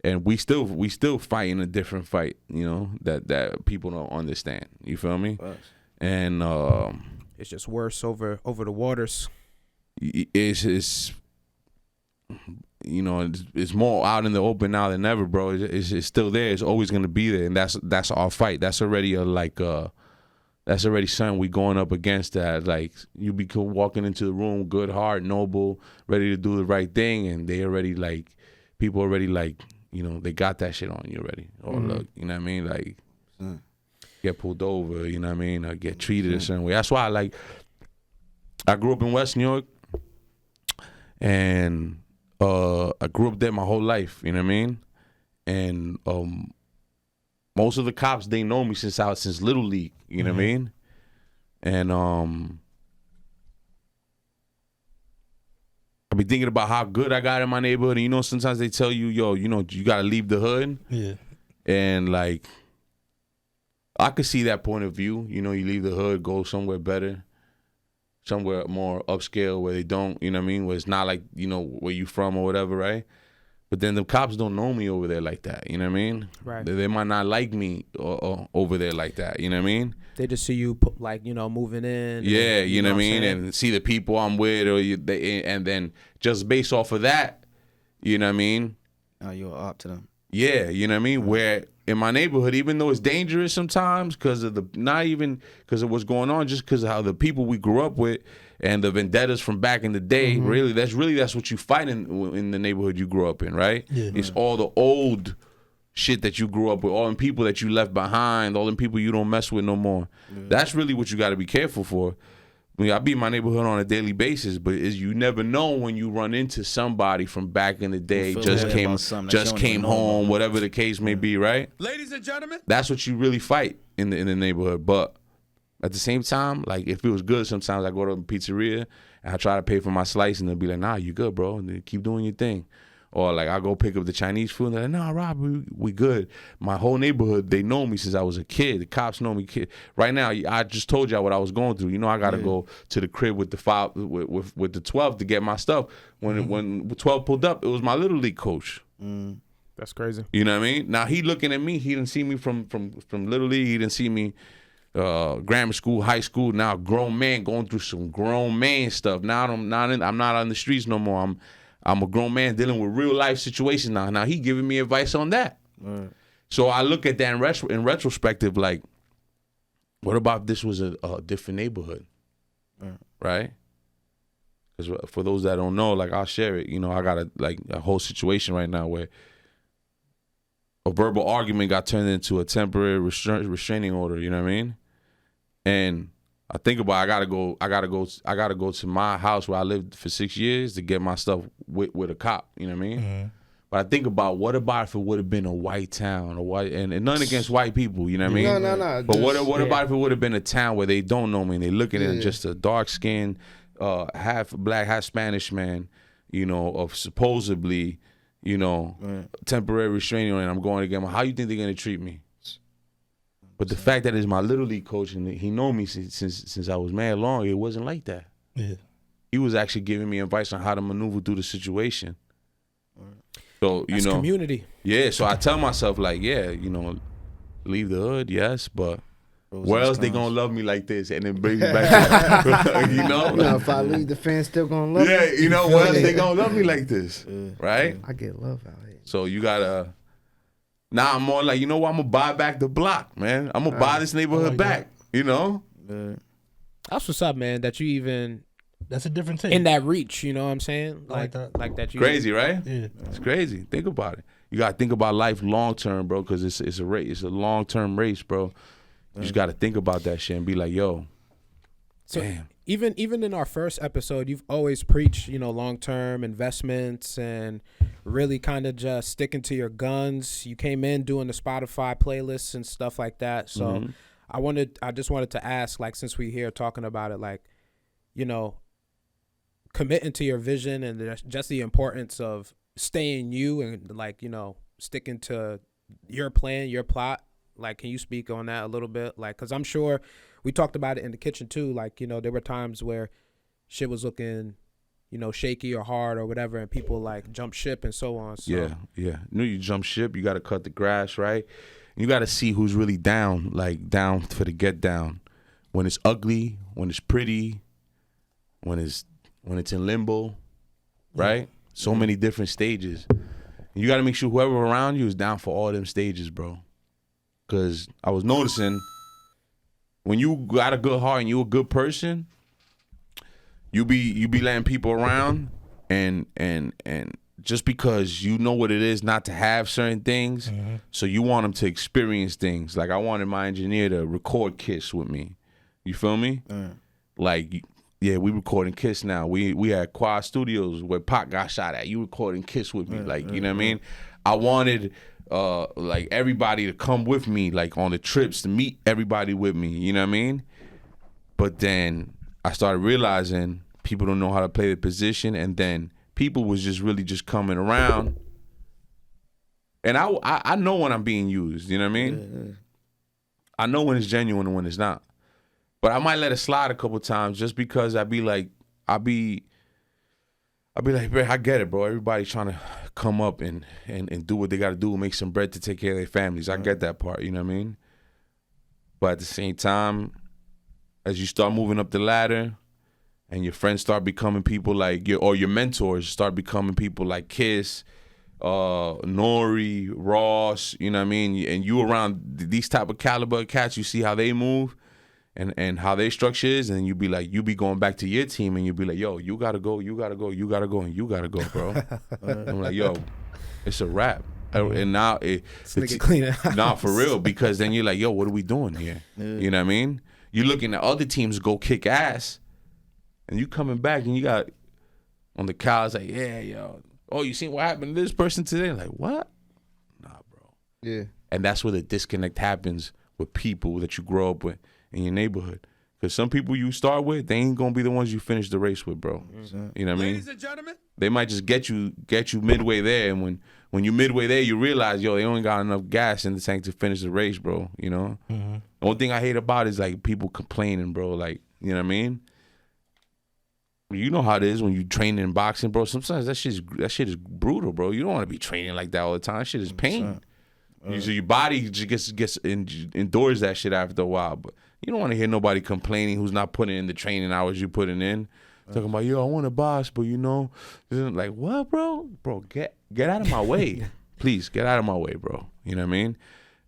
And we still fighting a different fight. That people don't understand. You feel me? And it's just worse over the waters. It's it's more out in the open now than ever, bro. It's still there. It's always gonna be there, and that's our fight. That's already that's already something we going up against. That like you be walking into the room, good heart, noble, ready to do the right thing, and they already like people already like they got that shit on you already. Or look, you know what I mean? Like, get pulled over, you know what I mean, or get treated a certain way. That's why I grew up in West New York, and I grew up there my whole life, you know what I mean? And most of the cops, they know me since Little League, you know what I mean? And I be thinking about how good I got in my neighborhood, and you know, sometimes they tell you, yo, you know, you gotta leave the hood. Yeah. And like, I could see that point of view. You know, you leave the hood, go somewhere better, somewhere more upscale where they don't, you know what I mean, where it's not like, you know, where you from or whatever, right? But then the cops don't know me over there like that, you know what I mean? Right. They might not like me or over there like that, you know what I mean? They just see you like, you know, moving in. Yeah, and, you know what I mean? saying? And see the people I'm with, and then just based off of that, you know what I mean? Now you're up to them. Yeah, you know what I mean? Where in my neighborhood, even though it's dangerous sometimes because of not even because of what's going on, just because of how the people we grew up with and the vendettas from back in the day, that's what you fight in the neighborhood you grew up in, right? Yeah, it's all the old shit that you grew up with, all them people that you left behind, all them people you don't mess with no more. Yeah. That's really what you got to be careful for. I mean, I be in my neighborhood on a daily basis, but you never know when you run into somebody from back in the day, just came home, whatever the case may be, right? Ladies and gentlemen, that's what you really fight in the neighborhood. But at the same time, like if it was good, sometimes I go to a pizzeria and I try to pay for my slice, and they'll be like, "Nah, you good, bro? And then keep doing your thing." Or like I go pick up the Chinese food and they're like, "Nah, Rob, we good." My whole neighborhood, they know me since I was a kid. The cops know me. Right now, I just told y'all what I was going through. You know, I gotta go to the crib with the with the 12 to get my stuff. When 12 pulled up, it was my Little League coach. That's crazy. You know what I mean? Now he looking at me. He didn't see me from Little League. He didn't see me grammar school, high school. Now grown man going through some grown man stuff. Now I'm not on the streets no more. I'm a grown man dealing with real life situations now. Now he giving me advice on that. Right. So I look at that in retrospective, like, what about if this was a different neighborhood, right? Because for those that don't know, like I'll share it. You know, I got a whole situation right now where a verbal argument got turned into a temporary restraining order. You know what I mean? And I think about I gotta go to my house where I lived for 6 years to get my stuff with a cop, you know what I mean? But I think about what about if it would have been a white town, and nothing against white people, you know what I mean? No. But what about if it would have been a town where they don't know me and they looking at just a dark skinned, half black, half Spanish man, you know, of supposedly, you know, temporary restraining order, and I'm going to get my, how you think they're gonna treat me? But the fact that it's my Little League coach and he know me since I was mad long, it wasn't like that. Yeah, he was actually giving me advice on how to maneuver through the situation. So you know, community. Yeah, so I tell myself like, yeah, you know, leave the hood, yes, but where else they gonna love me like this and then bring me back? You know, if I leave, the fans still gonna love me. Yeah, you know, where else they gonna love me like this, right? I get love out here. So you gotta. Now I'm more like, you know what? I'm gonna buy back the block, man. I'm gonna buy this neighborhood back. You know. That's what's up, man. That you even. That's a different thing. In that reach, you know what I'm saying? Like that. You crazy, right? Yeah. It's crazy. Think about it. You gotta think about life long term, bro, because it's a race. It's a long term race, bro. You just gotta think about that shit and be like, yo. So damn. Even in our first episode, you've always preached, you know, long term investments and really kind of just sticking to your guns. You came in doing the Spotify playlists and stuff like that. So I just wanted to ask, like, since we're here talking about it, like, you know, committing to your vision and just the importance of staying you and, like, you know, sticking to your plan, your plot. Like, can you speak on that a little bit? Like, because I'm sure we talked about it in the kitchen too. Like, you know, there were times where shit was looking, you know, shaky or hard or whatever, and people like jump ship and so on. So. Yeah. You know, you jump ship, you got to cut the grass, right? You got to see who's really down, like down for the get down. When it's ugly, when it's pretty, when it's in limbo, right? So many different stages. You got to make sure whoever around you is down for all them stages, bro. Because I was noticing when you got a good heart and you a good person, you be letting people around and just because you know what it is not to have certain things, so you want them to experience things. Like I wanted my engineer to record Kiss with me. You feel me? Like, yeah, we recording Kiss now. We had Quad Studios where Pac got shot at. You recording Kiss with me, like, you know what I mean? I wanted like everybody to come with me, like on the trips, to meet everybody with me. You know what I mean? But then I started realizing people don't know how to play the position, and then people was just really just coming around. And I know when I'm being used, you know what I mean? I know when it's genuine and when it's not. But I might let it slide a couple times just because I'll be like, bro, I get it, bro. Everybody's trying to come up and do what they got to do, make some bread to take care of their families. I get that part, you know what I mean? But at the same time, as you start moving up the ladder and your friends start becoming people like your mentors start becoming people like Kiss, Nori, Ross, you know what I mean? And you around these type of caliber cats, you see how they move and how their structure is, and you be going back to your team and you be like, yo, you gotta go, and you gotta go, bro. I'm like, yo, it's a wrap. And now not for real, because then you're like, yo, what are we doing here? You know what I mean? You're looking at other teams go kick ass, and you coming back and you got on the couch like, yeah, yo, oh, you seen what happened to this person today? Like, what? Nah, bro. Yeah. And that's where the disconnect happens with people that you grow up with in your neighborhood. Because some people you start with, they ain't gonna be the ones you finish the race with, bro. You know what I mean? Ladies and gentlemen, they might just get you midway there, and when you midway there, you realize, yo, they only got enough gas in the tank to finish the race, bro. You know. The only thing I hate about it is like people complaining, bro. Like, you know what I mean? You know how it is when you train in boxing, bro. Sometimes that shit is brutal, bro. You don't want to be training like that all the time. That shit is pain. So your body just gets endures that shit after a while, but you don't want to hear nobody complaining who's not putting in the training hours you putting in. Talking about, yo, I want a box, but you know, like, what, bro? Bro, get out of my way. Please, get out of my way, bro. You know what I mean?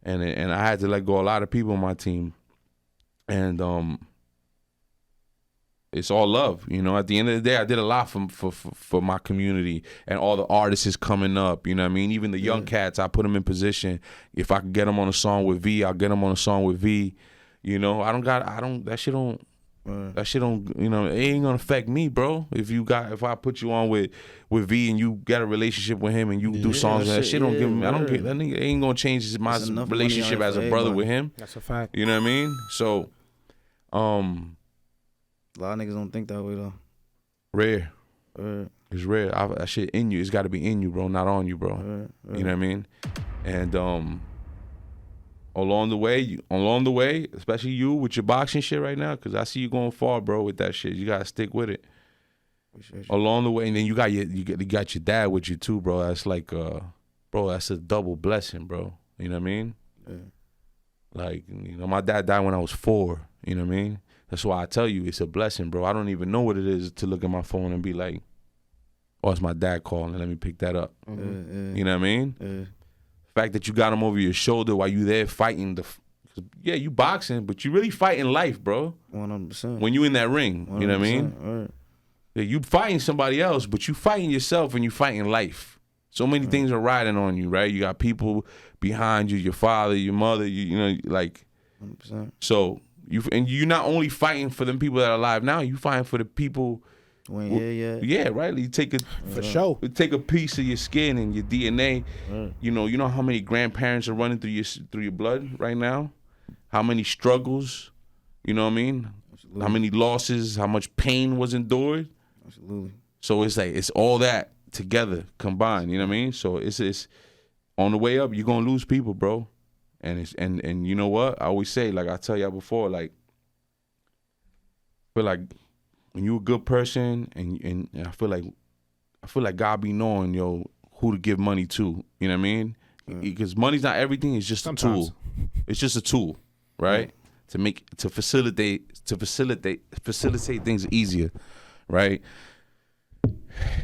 And I had to let go a lot of people on my team. And it's all love, you know. At the end of the day, I did a lot for my community and all the artists is coming up, you know what I mean? Even the young cats, I put them in position. If I could get them on a song with V, I'll get them on a song with V. You know, that shit don't, you know, it ain't gonna affect me, bro. If I put you on with V and you got a relationship with him and you do songs, that shit don't give me, that nigga ain't gonna change my relationship as a brother with him. That's a fact. You know what I mean? So, a lot of niggas don't think that way though. Rare. It's rare. That shit in you. It's got to be in you, bro, not on you, bro. You know what I mean? And along the way, especially you with your boxing shit right now, because I see you going far, bro, with that shit. You gotta stick with it. Along the way, and then you got your dad with you too, bro. That's like, bro, that's a double blessing, bro. You know what I mean? Yeah. Like, you know, my dad died when I was 4. You know what I mean? That's why I tell you it's a blessing, bro. I don't even know what it is to look at my phone and be like, oh, it's my dad calling. Let me pick that up. You know what I mean? The fact that you got him over your shoulder while you there fighting yeah, you boxing, but you really fighting life, bro. 100%. When you in that ring, you know what I mean? Right. Yeah, you fighting somebody else, but you fighting yourself and you fighting life. So many things are riding on you, right? You got people behind you, your father, your mother, you know, like. 100%. So you're not only fighting for them people that are alive now, you fighting for the people. Yeah, right. You take take a piece of your skin and your DNA. You know how many grandparents are running through your blood right now. How many struggles, you know what I mean? Absolutely. How many losses? How much pain was endured? Absolutely. So it's like it's all that together combined. You know what I mean? So it's on the way up. You're gonna lose people, bro. And you know what? I always say, like I tell y'all before, like I feel like when you a good person and I feel like God be knowing, yo, who to give money to. You know what I mean? Because money's not everything. It's just a tool. It's just a tool, right? To facilitate things easier, right?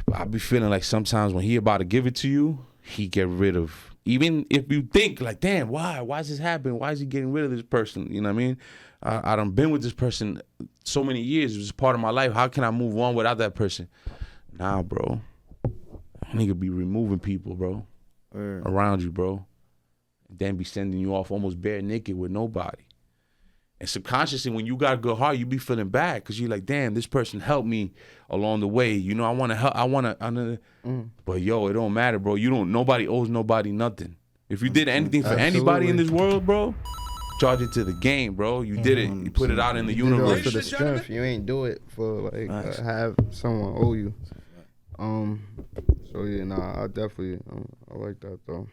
But I be feeling like sometimes when he about to give it to you, he get rid of. Even if you think like, damn, why is this happening? Why is he getting rid of this person? You know what I mean? I done been with this person so many years. It was part of my life. How can I move on without that person? Nah, bro. nigga be removing people, bro, around you, bro. And then be sending you off almost bare naked with nobody. And subconsciously, when you got a good heart, you be feeling bad because you're like, damn, this person helped me along the way. You know, I want to help. But yo, it don't matter, bro. Nobody owes nobody nothing. If you did anything for anybody in this world, bro, charge it to the game, bro. You did it. You put it out in the universe. You did it for the strength. You ain't do it for like have someone owe you. So yeah, nah, I definitely I like that though.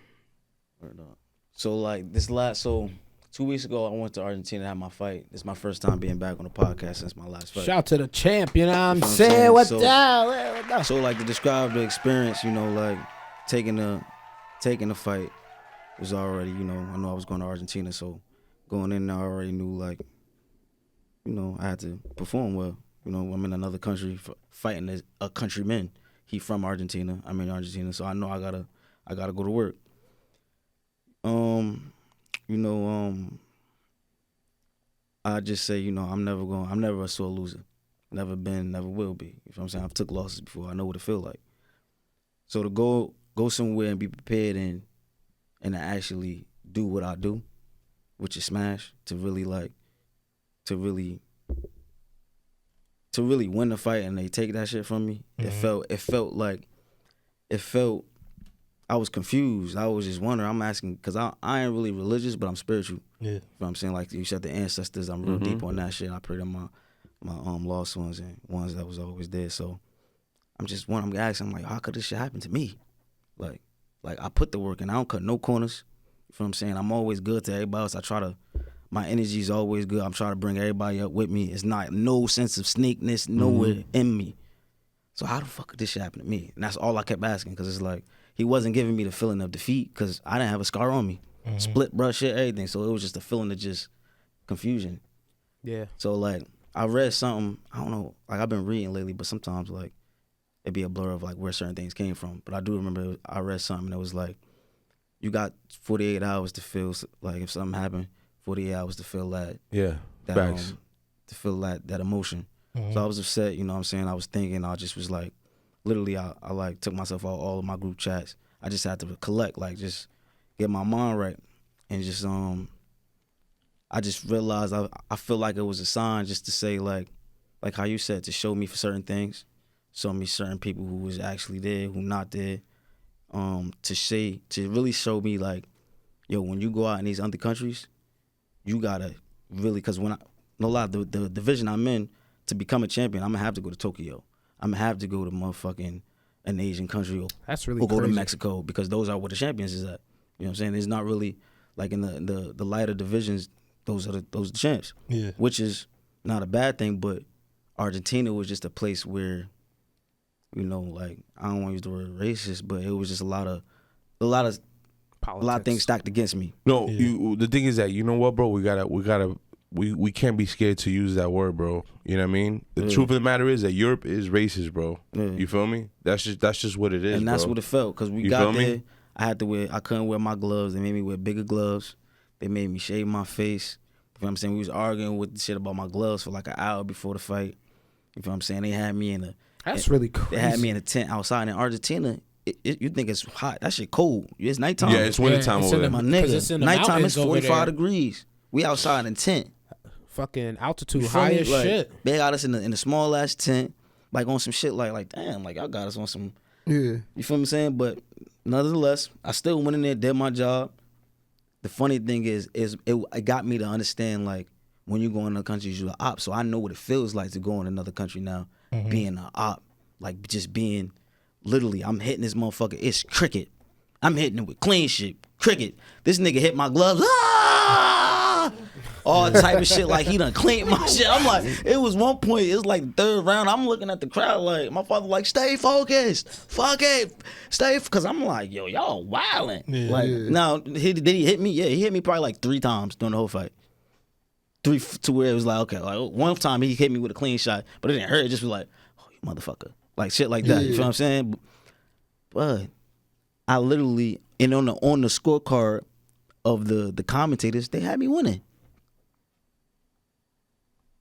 So like 2 weeks ago I went to Argentina to have my fight. This is my first time being back on the podcast since my last fight. Shout out to the champ, you know what I'm saying? What down? So like to describe the experience, you know, like taking the fight was already, you know, I know I was going to Argentina, so going in there I already knew like, you know, I had to perform well. You know, I'm in another country fighting a countryman. He from Argentina. I'm in Argentina, so I know I gotta go to work. You know, I just say, you know, I'm never a sore loser. Never been, never will be. You know what I'm saying? I've took losses before. I know what it feel like. So to go somewhere and be prepared and to actually do what I do, which is smash, to really win the fight and they take that shit from me. Mm-hmm. It felt I was confused. I was just wondering. I'm asking because I ain't really religious, but I'm spiritual. Yeah. You know what I'm saying? Like you said, the ancestors. I'm real deep on that shit. I pray to my lost ones and ones that was always there. So I'm asking. I'm like, how could this shit happen to me? Like I put the work in. I don't cut no corners. You know what I'm saying? I'm always good to everybody else. My energy is always good. I'm trying to bring everybody up with me. It's not no sense of sneakness nowhere in me. So how the fuck could this shit happen to me? And that's all I kept asking because it's like he wasn't giving me the feeling of defeat because I didn't have a scar on me. Split brush shit, everything. So it was just a feeling of just confusion. Yeah. So like I read something, I don't know, like I've been reading lately, but sometimes like it'd be a blur of like where certain things came from. But I do remember I read something that was like, you got 48 hours to feel like if something happened, 48 hours to feel that. Yeah. Facts. To feel that emotion. So I was upset, you know what I'm saying? I was thinking, I just was like, literally I like took myself out all of my group chats. I just had to collect, like just get my mind right. And just I just realized I feel like it was a sign just to say like how you said, to show me for certain things, show me certain people who was actually there, who not there. To really show me like, yo, when you go out in these other countries, you gotta really, cause the division I'm in, to become a champion, I'm gonna have to go to Tokyo. I'm gonna have to go to motherfucking an Asian country or go to Mexico because those are where the champions is at. You know what I'm saying? It's not really like in the lighter divisions, those are the champs. Yeah. Which is not a bad thing, but Argentina was just a place where, you know, like I don't want to use the word racist, but it was just a lot of things stacked against me. No, the thing is that, you know what, bro, we can't be scared to use that word, bro. You know what I mean? The truth of the matter is that Europe is racist, bro. You feel me? That's just what it is, and that's bro. what it felt because we got there. I couldn't wear my gloves. They made me wear bigger gloves. They made me shave my face. You know what I'm saying? We was arguing with the shit about my gloves for like an hour before the fight. You know what I'm saying? They had me That's really crazy. They had me in a tent outside in Argentina. You think it's hot? That shit cold. It's nighttime. Yeah, it's wintertime over there. My nigga, nighttime is 45 degrees. We outside in tent. Fucking altitude high as shit. They got us in the small ass tent, like on some shit like damn, like y'all got us on some. Yeah. You feel what I'm saying? But nonetheless, I still went in there, did my job. The funny thing is it got me to understand like when you go in another country, you're an op. So I know what it feels like to go in another country now, being an op, like just being literally. I'm hitting this motherfucker. It's cricket. I'm hitting it with clean shit. Cricket. This nigga hit my gloves. All type of shit, like he done cleaned my shit. I'm like, it was one point, it was like the third round. I'm looking at the crowd like, my father like, stay focused, fuck it, because I'm like, yo, y'all wildin'. Yeah, like, now, did he hit me? Yeah, he hit me probably like 3 times during the whole fight. 3 to where it was like, okay, like one time he hit me with a clean shot, but it didn't hurt. It just was like, oh, you motherfucker, like shit like that. You feel what I'm saying? But I literally, and on the scorecard of the commentators, they had me winning.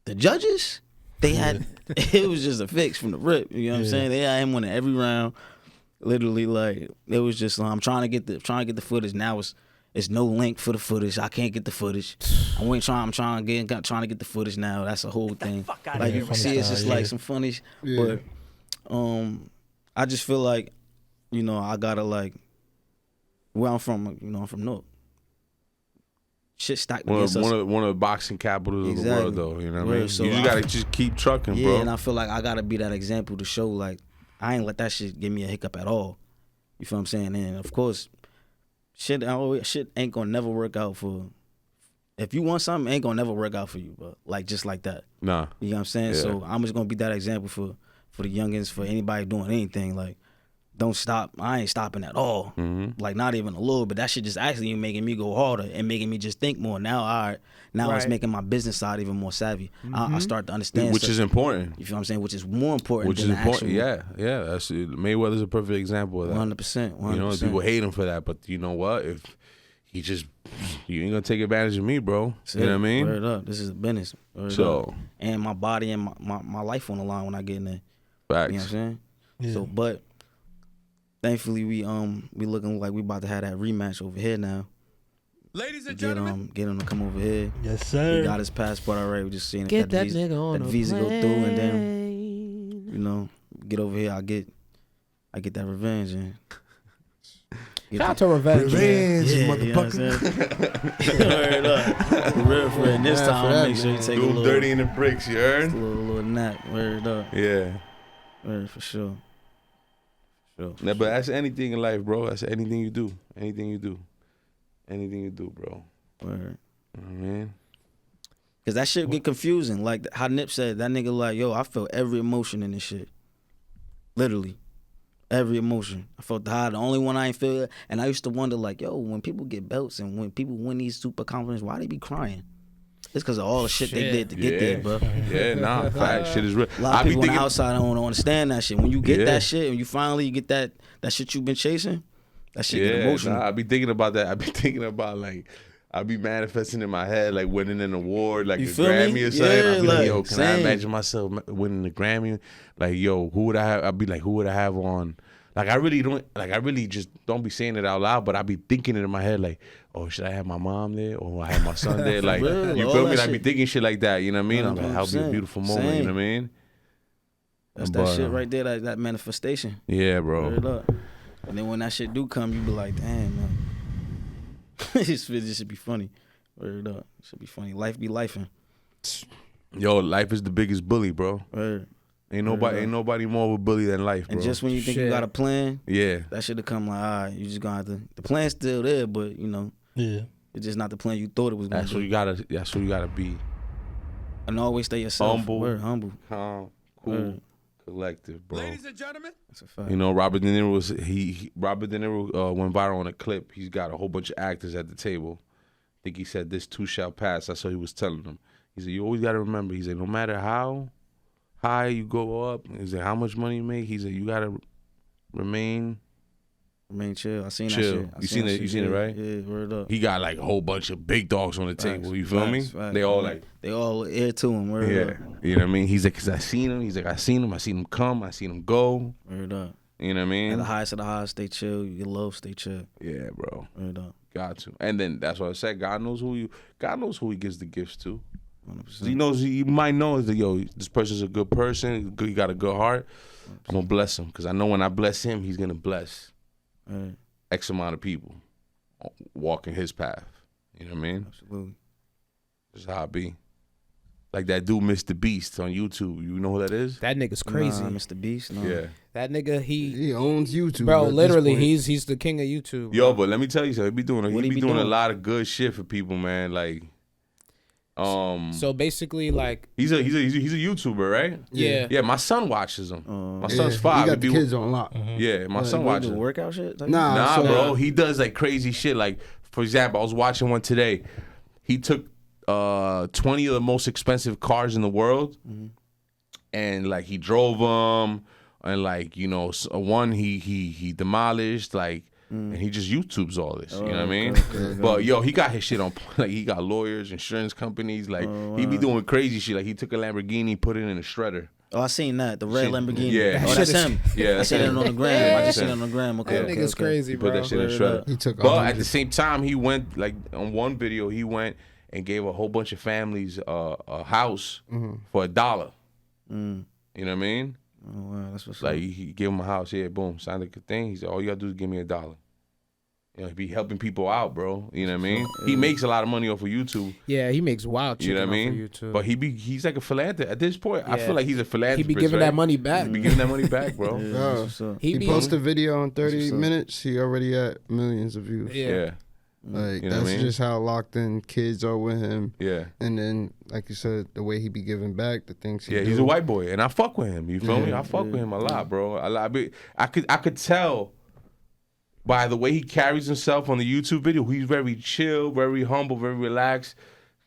The judges, they had it was just a fix from the rip. You know what I'm saying? They had him winning every round. Literally, like it was just I'm trying to get the footage. Now it's no link for the footage. I can't get the footage. I'm trying to get the footage now. That's a whole thing. Like you can see, it's just like some funny. But I just feel like, you know, I gotta like where I'm from. You know, I'm from Newark. Shit stacked against us. One of the boxing capitals of the world, though. You know what I mean? So you just gotta just keep trucking, bro. Yeah, and I feel like I gotta be that example to show like I ain't let that shit give me a hiccup at all. You feel what I'm saying? And of course, shit ain't gonna never work out for. If you want something, it ain't gonna never work out for you, but like just like that. Nah. You know what I'm saying? Yeah. So I'm just gonna be that example for the youngins, for anybody doing anything. Like, don't stop. I ain't stopping at all. Like not even a little bit. That shit just actually making me go harder and making me just think more. Now it's making my business side even more savvy. I start to understand, which is important. You feel what I'm saying? Which is more important. Which than is important. Actual, Yeah. That's Mayweather's a perfect example of that. 100%. You know, people hate him for that, but you know what? If he just, you ain't gonna take advantage of me, bro. You know what I mean? Word up. This is a business. Word up. And my body and my life on the line when I get in there. Facts. You know what I'm saying? Yeah. So, but thankfully we looking like we about to have that rematch over here now. Ladies and gentlemen, Get him to come over here. Yes, sir. He got his passport already. We just seeing Get if that nigga on that a visa go through, and then plane. you know get over here. I get that revenge and. Shout out to Revenge. Motherfucker. Word up. Real friend. This time, make sure you take a little dirty in the bricks, you heard? a little nap. Word up. Yeah. Word for sure. Nah, but that's anything in life, bro. That's anything you do. Anything you do, bro. Word. You know what I mean? Cause that shit get confusing. Like how Nip said, that nigga like, yo, I felt every emotion in this shit. Literally. Every emotion. I felt the high. The only one I ain't feel. And I used to wonder, like, yo, when people get belts and when people win these super confidence, why they be crying? It's because of all the shit they did to get there, bro. Yeah, nah, fact, shit is real. A lot of people on the outside don't understand that shit. When you get that shit, and you finally get that shit you've been chasing, that shit get emotional. Nah, I be thinking about that. I be thinking about like, I be manifesting in my head like winning an award, like You a feel Grammy me? or something. Yeah, I be like, yo, like, can I same. imagine myself winning the Grammy? Like, yo, who would I have? I'd be like, who would I have on? Like, I really just don't be saying it out loud, but I be thinking it in my head, like, oh, should I have my mom there or I have my son there? Like, real, you all feel me? that I be shit. thinking shit like that. You know what I mean? I'm like, that'll be a 100%. beautiful moment. Same. You know what I mean? That's that shit right there, that manifestation. Yeah, bro. Word up. And then when that shit do come, you be like, damn, man. This should be funny. Word up. It should be funny. Life be lifing. Yo, life is the biggest bully, bro. Word. Ain't nobody more of a bully than life, bro. And just when you think you Shit. got a plan, yeah. that should have come like, all right, you just gonna have to. The plan's still there, but you know, Yeah. it's just not the plan you thought it was gonna That's be. what you gotta be. And always stay yourself. Humble. Word, humble. Calm, cool, Word. collective, bro. ladies and gentlemen, That's a fact. You know, Robert De Niro went viral on a clip. He's got a whole bunch of actors at the table. I think he said, "This too shall pass." That's what he was telling them. He said, "You always got to remember." He said, "No matter how high you go up," he said, "how much money you make," he said, "You got to remain chill. I seen chill." that shit. You seen it? You seen it, right? Yeah, word up. He got like a whole bunch of big dogs on the table. You feel Facts, me? facts. They all like, They all ear to him. Word yeah. up. You know what I mean? He's like, "Cause I seen him." He's like, I seen him come. I seen him go. Word up. You know what I mean? At the highest of the highest, stay chill. You get low, stay chill. Yeah, bro. Word up. Got to. And then that's what I said. God knows who he gives the gifts to. 100%. He knows, you might know that, yo, this person's a good person. He got a good heart. I'm going to bless him. Because I know when I bless him, he's going to bless Right. X amount of people walking his path. You know what I mean? Absolutely. That's how I be. Like that dude, Mr. Beast on YouTube. You know who that is? That nigga's crazy. Nah, Mr. Beast. No. Yeah. That nigga, He owns YouTube. bro, at this literally, point. he's the king of YouTube. Yo, bro. but let me tell you something. He be doing a lot of good shit for people, man. Like, So basically, like, he's a YouTuber, right? yeah. Yeah, my son watches him. My Yeah, son's 5. He got He the be- kids on lock. Yeah, my son What, watches do him. workout shit? Nah, so- bro. He does like crazy shit. Like, for example, I was watching one today. He took 20 of the most expensive cars in the world, and like he drove them, and like, you know, one he demolished, like, and he just YouTubes all this. You know what I mean? But yo, he got his shit on. Like, he got lawyers, insurance companies. Like, he be doing crazy shit. Like, he took a Lamborghini, put it in a shredder. Oh, I seen that. The red Lamborghini. Yeah. Oh, that's him. Yeah, I seen it on the gram. I just seen it on the gram. Okay, That nigga's crazy, He put bro. that shit in shredder. He took. But at the same time, he went like on one video. He went and gave a whole bunch of families a house for $1. You know what I mean? Oh, wow, that's what's Like up. he gave him a house. Yeah, boom, signed a good thing. He said, all you gotta do is give me $1. You know, he be helping people out, bro. You know what I mean? He makes a lot of money off of YouTube. Yeah, he makes wild chicken You know what I mean? off of YouTube. But he's like a philanthropist. At this point, I Yeah. feel like he's a philanthropist. He be giving right? that money back. He be giving that money back, bro. Yeah, Yeah. that's what's up. He be posted a video in 30 what's up. minutes. He already at millions of views. Yeah. Like You know what that's I mean? just how locked in kids are with him. Yeah. And then, like you said, the way he be giving back, the things he Yeah, do. he's a white boy, and I fuck with him. You feel me? Yeah. I fuck with him a lot, bro. I could tell by the way he carries himself on the YouTube video. He's very chill, very humble, very relaxed.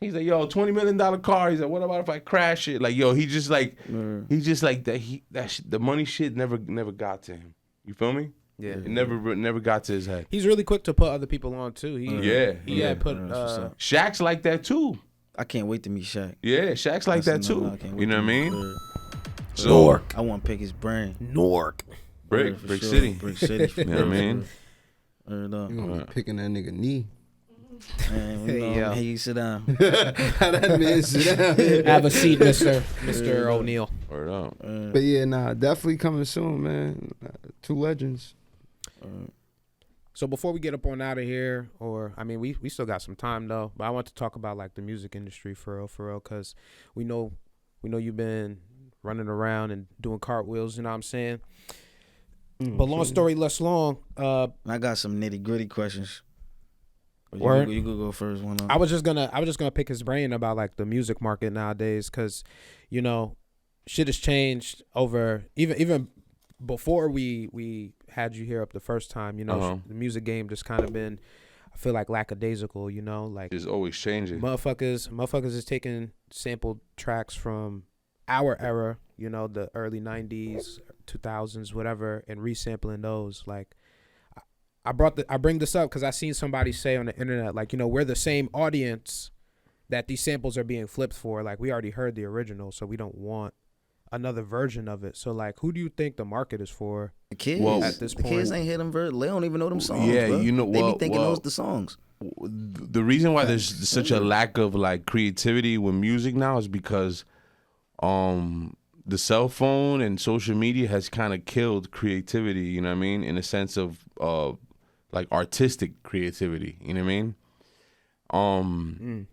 He's like, yo, $20 million car. He's like, what about if I crash it? Like, yo, he just like that. The money shit never got to him. You feel me? Yeah. It never got to his head. He's really quick to put other people on too. He had put Shaq's like that too. I can't wait to meet Shaq. Yeah, Shaq's like that That's another- too. I can't wait You know to what I meet mean? Bird. I want to pick his brain. Nork. Brick For sure. City. Brick City. For You know what I real, mean? for real. Word up. You gonna be picking that nigga knee. Man, we Hey, gonna- yo. hey, you sit down. How that man sit down. Have a seat, Mr. O'Neal. Word up. But yeah, nah, definitely coming soon, man. Two legends. So before we get up on out of here, we still got some time though. But I want to talk about like the music industry for real, because we know you've been running around and doing cartwheels. You know what I'm saying? But long story less long. I got some nitty gritty questions. But Word. You could go first. One I was just gonna pick his brain about like the music market nowadays, because shit has changed over even before we had you here up the first time. The music game just kind of been, I feel like, lackadaisical. Like It's always changing. motherfuckers is taking sampled tracks from our era, the early 90s, 2000s, whatever, and resampling those. Like I bring this up because I seen somebody say on the internet, like, we're the same audience that these samples are being flipped for. Like, we already heard the original, so we don't want another version of it. So like, who do you think the market is for? The kids. Well, at this the point, kids ain't hear them. They don't even know them songs. Yeah, bro. they be thinking those the songs. The reason why there's such a lack of like creativity with music now is because the cell phone and social media has kind of killed creativity, you know what I mean, in a sense of like artistic creativity, you know what I mean?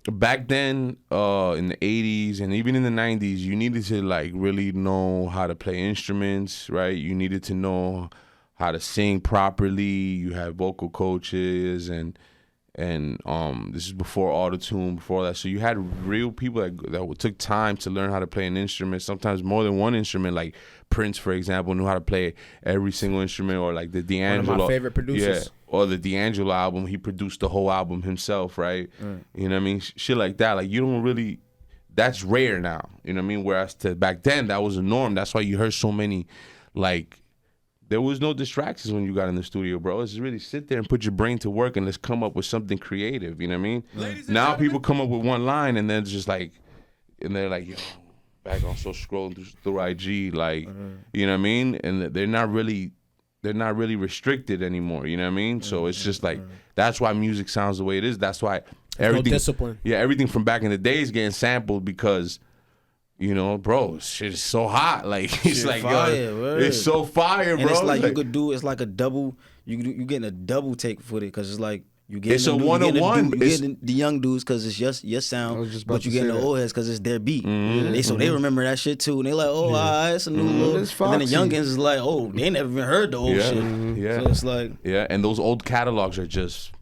Back then, in the 80s and even in the 90s, you needed to like really know how to play instruments, right? You needed to know how to sing properly. You had vocal coaches and this is before autotune, before that. So you had real people that took time to learn how to play an instrument, sometimes more than one instrument. Like Prince, for example, knew how to play every single instrument, or like the D'Angelo. One of my favorite producers. Yeah, or the D'Angelo album, he produced the whole album himself, right? You know what I mean? Shit like that. Like, you don't really, that's rare now. You know what I mean? Whereas back then, that was a norm. That's why you heard so many, like, there was no distractions when you got in the studio, bro. It's just really sit there and put your brain to work and let's come up with something creative. You know what I mean? Now people come up with one line and then it's just like, and they're like, yo, back on so scrolling through IG, like, you know what I mean? And they're not really restricted anymore. You know what I mean? So it's just like, that's why music sounds the way it is. That's why everything, no discipline. Yeah, everything from back in the day is getting sampled because, bro, shit is so hot. Like, it's like, fire, yo, it's so fire, bro. And it's like you could do. It's like a double. You getting a double take for it because it's like you get. It's a one-on-one. You getting the young dudes because it's just your sound, but you getting the old heads because it's their beat. They remember that shit too, and they like, oh, alright, it's a new look. And then the youngins is like, oh, they never even heard the old shit. Yeah. So it's like, yeah, and those old catalogs are just.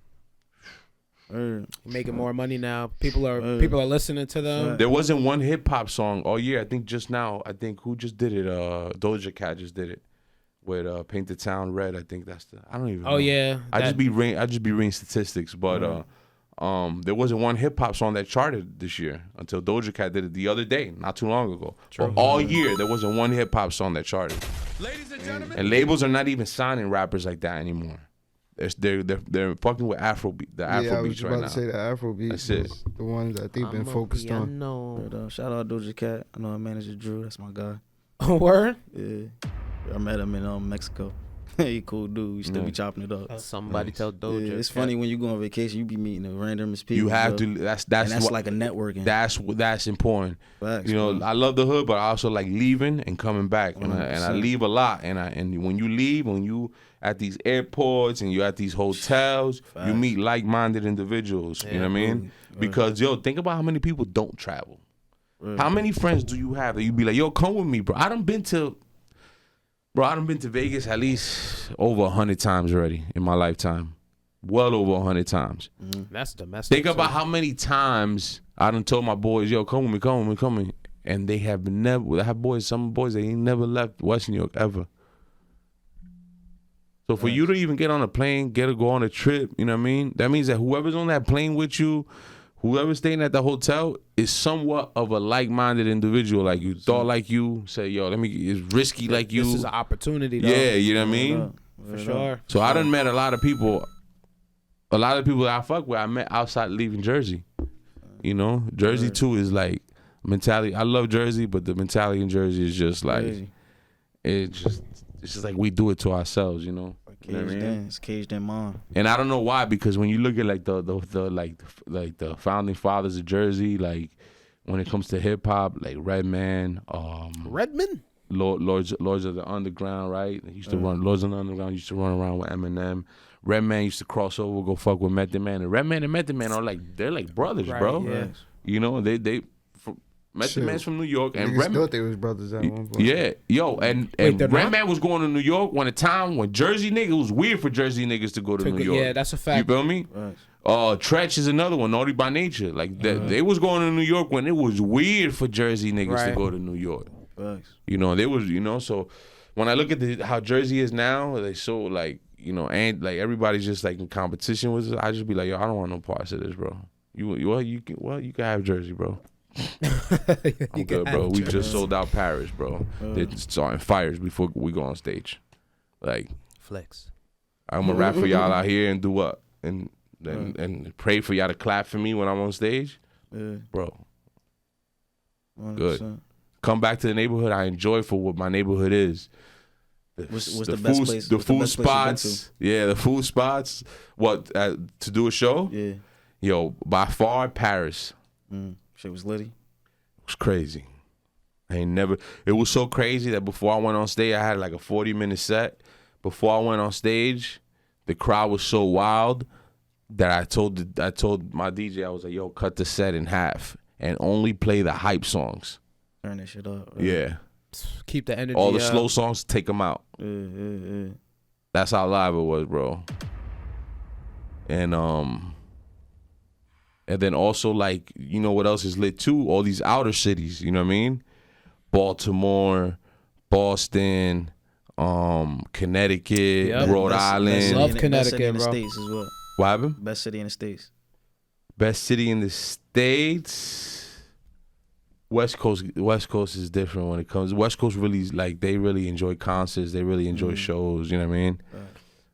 Making more money now. People are listening to them. There wasn't one hip hop song all year. I think just now. Who just did it? Doja Cat just did it with Paint the Town Red. I think that's the. I don't even. know. Yeah. I just be reading statistics, but there wasn't one hip hop song that charted this year until Doja Cat did it the other day, not too long ago. But all year there wasn't one hip hop song that charted. Ladies and gentlemen, And labels are not even signing rappers like that anymore. They're fucking with Afrobeat, the Afrobeats right now. I was about to say the Afrobeat. That's it. is the ones that they've been focused on. shout out Doja Cat. I know our manager Drew. That's my guy. Word? Yeah, I met him in Mexico. He cool dude. We still be chopping it up. Somebody tell Doja. Yeah, it's funny when you go on vacation, you be meeting the randomest people. You have bro. to. That's and what, like a networking. That's important. Facts, you know, bro. I love the hood, but I also like leaving and coming back, and I leave a lot. And when you leave, when you at these airports and you at these hotels, you meet like-minded individuals. You know what I mean? Because think about how many people don't travel. How many friends do you have that you be like, yo, come with me, bro? I done been to Vegas at least over 100 times already in my lifetime. Well over 100 times. That's domestic. Think about how many times I done told my boys, yo, come with me. And they have never, some boys, they ain't never left West New York ever. So for you to even get on a plane, go on a trip, you know what I mean? That means that whoever's on that plane with you, whoever's staying at the hotel is somewhat of a like-minded individual. Like you thought like you, say, yo, it's risky like you. This is an opportunity, though. Yeah, you know what I mean? For sure. So I done met a lot of people that I fuck with, I met outside leaving Jersey. You know? Jersey too is like mentality. I love Jersey, but the mentality in Jersey is just like it's just like we do it to ourselves, you know? It's caged in mom. And I don't know why, because when you look at like the founding fathers of Jersey, like when it comes to hip hop, like Redman, Lords of the Underground, right? They used to run Lords of the Underground used to run around with Eminem. Redman used to cross over, go fuck with Method Man, and Redman and Method Man are they're like brothers, bro. Yeah. You know, Method Man's from New York, and Redman thought they was brothers at one point. Yeah, yo, and Redman was going to New York when Jersey niggas, it was weird for Jersey niggas to go to New York. Yeah, that's a fact. You feel me? Tretch is another one, Naughty by Nature. Like they was going to New York when it was weird for Jersey niggas to go to New York. You know, they was, so when I look at how Jersey is now, they so like, and like everybody's just like in competition with it. I just be like, yo, I don't want no parts of this, bro. You can have Jersey, bro. I'm good, bro. We just sold out Paris, bro. They're starting fires before we go on stage. Like flex. I'm gonna rap for y'all out here and do what? And pray for y'all to clap for me when I'm on stage. Bro. 100%. Good. Come back to the neighborhood. I enjoy for what my neighborhood is. What's the best place? The food spots. Yeah, the food spots. What to do a show? Yeah. Yo, by far Paris. Shit was litty. It was crazy. It was so crazy that before I went on stage, I had like a 40-minute set. Before I went on stage, the crowd was so wild that I told my DJ, I was like, yo, cut the set in half and only play the hype songs. Turn that shit up. Right? Yeah. Keep the energy all the up. slow songs, take them out. That's how live it was, bro. And then also, like, you know what else is lit too? All these outer cities, you know what I mean? Baltimore, Boston, Connecticut, Rhode Island. Love Connecticut, bro. Best city in the States as well. What happened? Best city in the States. Best city in the States. West Coast is different when it comes. West Coast really, like, they really enjoy concerts. They really enjoy shows, you know what I mean?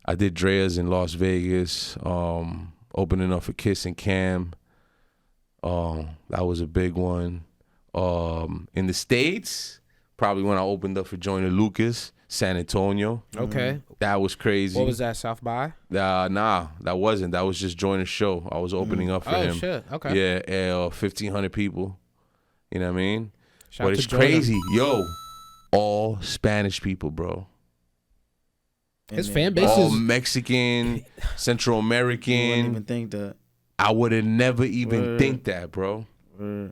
I did Drea's in Las Vegas, opening up for Kiss and Cam. That was a big one. In the States, probably when I opened up for Joyner Lucas, San Antonio. Okay. That was crazy. What was that, South by? Nah, that wasn't. That was just Joyner's show. I was opening up for him. Oh, shit. Okay. Yeah, 1,500 people. You know what I mean? Shout but it's to Joyner. crazy. Yo, all Spanish people, bro. His fan base all is Mexican, Central American. I wouldn't even think that. I would have never even think that, bro. I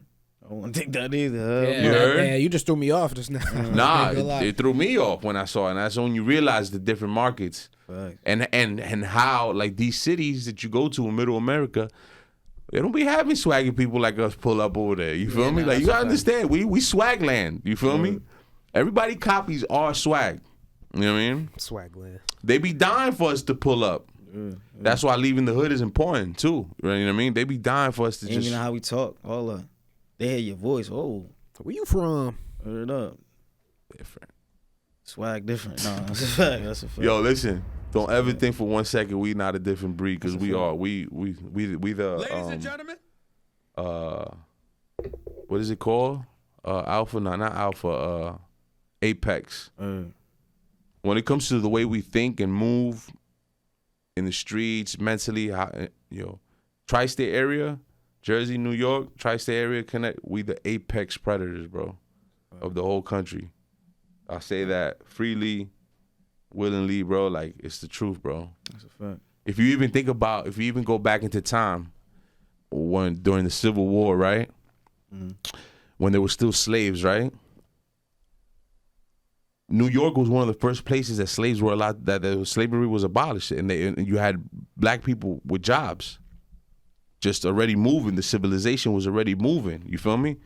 wouldn't think that either. Yeah, you just threw me off just now. Nah, it threw me off when I saw it. And that's when you realize the different markets. Right. And how, like, these cities that you go to in Middle America, they don't be having swaggy people like us pull up over there. You feel me? Like, you gotta understand, we swag land. You feel me? Everybody copies our swag. You know what I mean? Swag land. They be dying for us to pull up. That's why leaving the hood is important too. You know what I mean? They be dying for us to just. You know how we talk. All they hear your voice. Oh, where you from? Heard it up. Different. Swag different. No, that's a fact. That's a fact. Yo, listen. Don't ever think for 1 second we not a different breed, because we are. We the Ladies and gentlemen. What is it called? Alpha? No, not alpha. apex. When it comes to the way we think and move in the streets, mentally, tri-state area, Jersey, New York, tri-state area, connect. We the apex predators, bro, of the whole country. I say that freely, willingly, bro. Like, it's the truth, bro. That's a fact. If you even go back into time, during the Civil War, right? When there were still slaves, right? New York was one of the first places that slaves were allowed, that slavery was abolished, and you had black people with jobs, just already moving. The civilization was already moving. You feel me?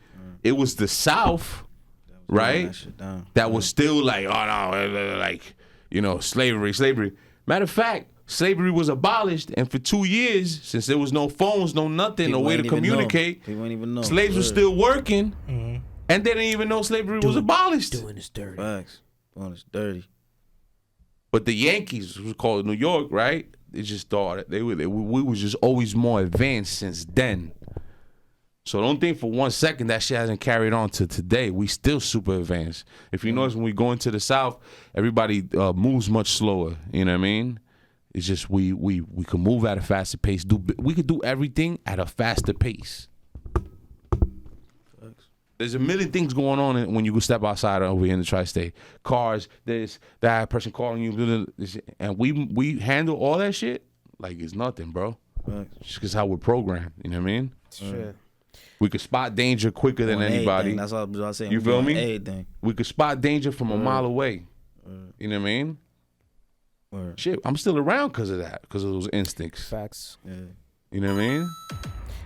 It was the South, right? That was still like, oh no, like, slavery. Matter of fact, slavery was abolished, and for 2 years, since there was no phones, no nothing, no way to communicate, people ain't even know. Slaves were still working, and they didn't even know slavery was abolished. Doing this dirty. Facts. Doing this dirty. But the Yankees, was called New York, right? They just thought we was just always more advanced since then. So don't think for 1 second that shit hasn't carried on to today. We still super advanced. If you notice, when we go into the South, everybody moves much slower. You know what I mean? It's just we can move at a faster pace. We could do everything at a faster pace. There's a million things going on when you go step outside over here in the tri-state. Cars, this, that, person calling you, and we handle all that shit like it's nothing, bro. Just because how we're programmed. You know what I mean? Shit. We could spot danger quicker than anybody. Anything. That's what I was saying. You feel me? Anything. We could spot danger from a mile away. You know what I mean? Shit, I'm still around because of that, because of those instincts. Facts. Yeah. You know what I mean?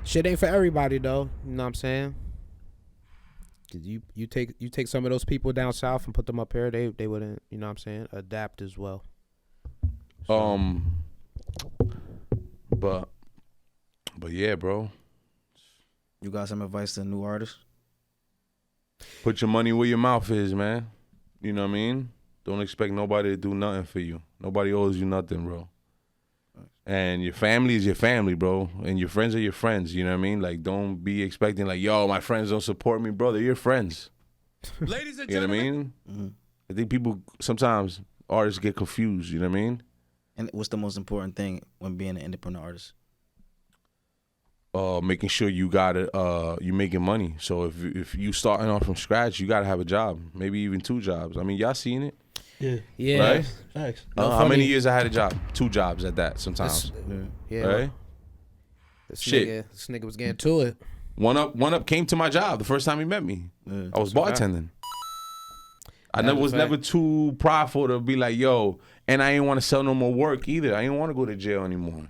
Shit ain't for everybody though. You know what I'm saying? Cause you take some of those people down south and put them up here, they wouldn't, you know what I'm saying, adapt as well. So. But yeah, bro. You got some advice to new artists? Put your money where your mouth is, man. You know what I mean? Don't expect nobody to do nothing for you. Nobody owes you nothing, bro. And your family is your family, bro. And your friends are your friends, you know what I mean? Like, don't be expecting, like, yo, my friends don't support me, bro. They're your friends. Ladies and You know what I gentlemen. mean? I think people, sometimes artists get confused, you know what I mean? And what's the most important thing when being an independent artist? Making sure you got it, you making money. So if you starting off from scratch, you got to have a job, maybe even 2 jobs. I mean, y'all seen it. Yeah. Right? Thanks. How many years I had a job? 2 jobs at that sometimes. Yeah. Right? This Shit. nigga was getting to it. One up came to my job the first time he met me. I was bartending. I was never too prideful to be like, yo, and I didn't want to sell no more work either. I didn't want to go to jail anymore.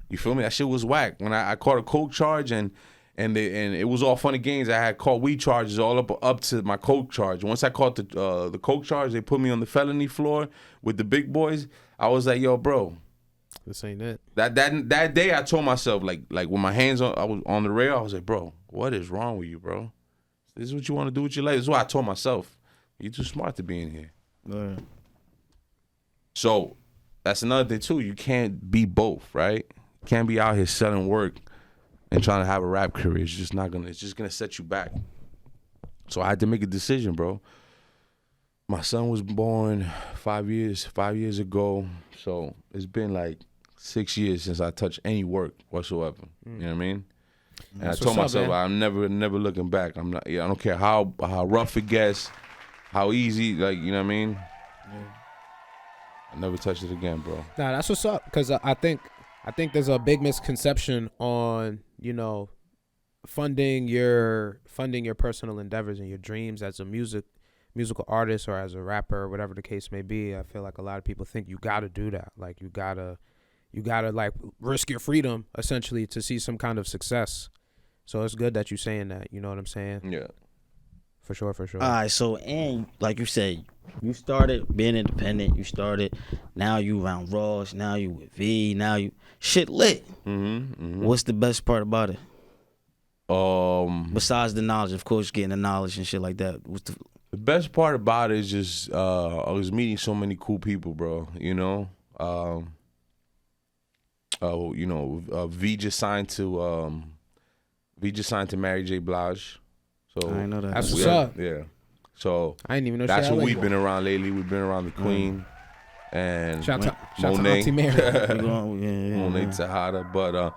You feel me? That shit was whack. When I caught a coke charge and it was all fun and games. I had caught weed charges all up to my coke charge. Once I caught the coke charge, they put me on the felony floor with the big boys. I was like, yo, bro, This ain't it. That day I told myself, like when my hands I was on the rail, I was like, bro, what is wrong with you, bro? This is what you want to do with your life. This is what I told myself. You're too smart to be in here. So that's another thing too. You can't be both, right? You can't be out here selling work and trying to have a rap career. It's just gonna set you back. So I had to make a decision, bro. My son was born 5 years ago. So it's been like 6 years since I touched any work whatsoever. You know what I mean? And That's I told what's up, myself, man. I'm never looking back. I don't care how rough it gets, how easy, like, you know what I mean? I never touched it again, bro. Nah, that's what's up. Because I think there's a big misconception on, funding your personal endeavors and your dreams as a musical artist or as a rapper or whatever the case may be. I feel like a lot of people think you gotta do that. Like you gotta like risk your freedom essentially to see some kind of success. So it's good that you're saying that. You know what I'm saying? Yeah. For sure. All right, so, and like you said, you started being independent. You started, now you around Ross, now you with V, now you, shit lit. What's the best part about it? Besides the knowledge, of course, getting the knowledge and shit like that. What's the best part about it is just I was meeting so many cool people, bro. V just signed to Mary J. Blige. So I know that. That's what's up. Yeah. So I didn't even know that's she had what a we've label. been around lately. We've been around the Queen and Shout out to Monet. Auntie Mary. Monet Tejada, but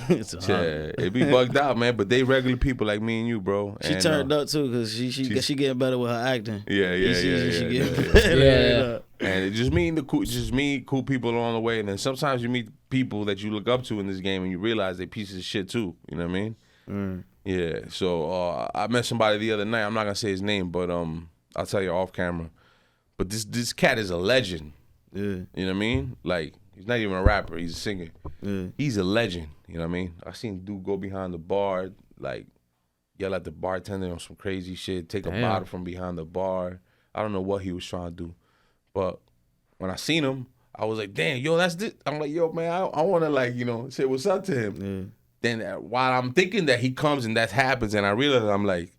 It's yeah, it be bugged out, man. But they regular people like me and you, bro. She and, turned up too because she getting better with her acting. Yeah. She getting Yeah. better. And it just meet cool people along the way. And then sometimes you meet people that you look up to in this game, and you realize they pieces of shit too. You know what I mean? Yeah. So I met somebody the other night. I'm not gonna say his name, but I'll tell you off camera. But this cat is a legend. Yeah. You know what I mean? Like, he's not even a rapper. He's a singer. Yeah. He's a legend. You know what I mean? I seen dude go behind the bar, like, yell at the bartender on some crazy shit, take a bottle from behind the bar. I don't know what he was trying to do. But when I seen him, I was like, damn, yo, that's this. I'm like, yo, man, I want to, like, you know, say what's up to him. Yeah. Then while I'm thinking that he comes and that happens, and I realize I'm like,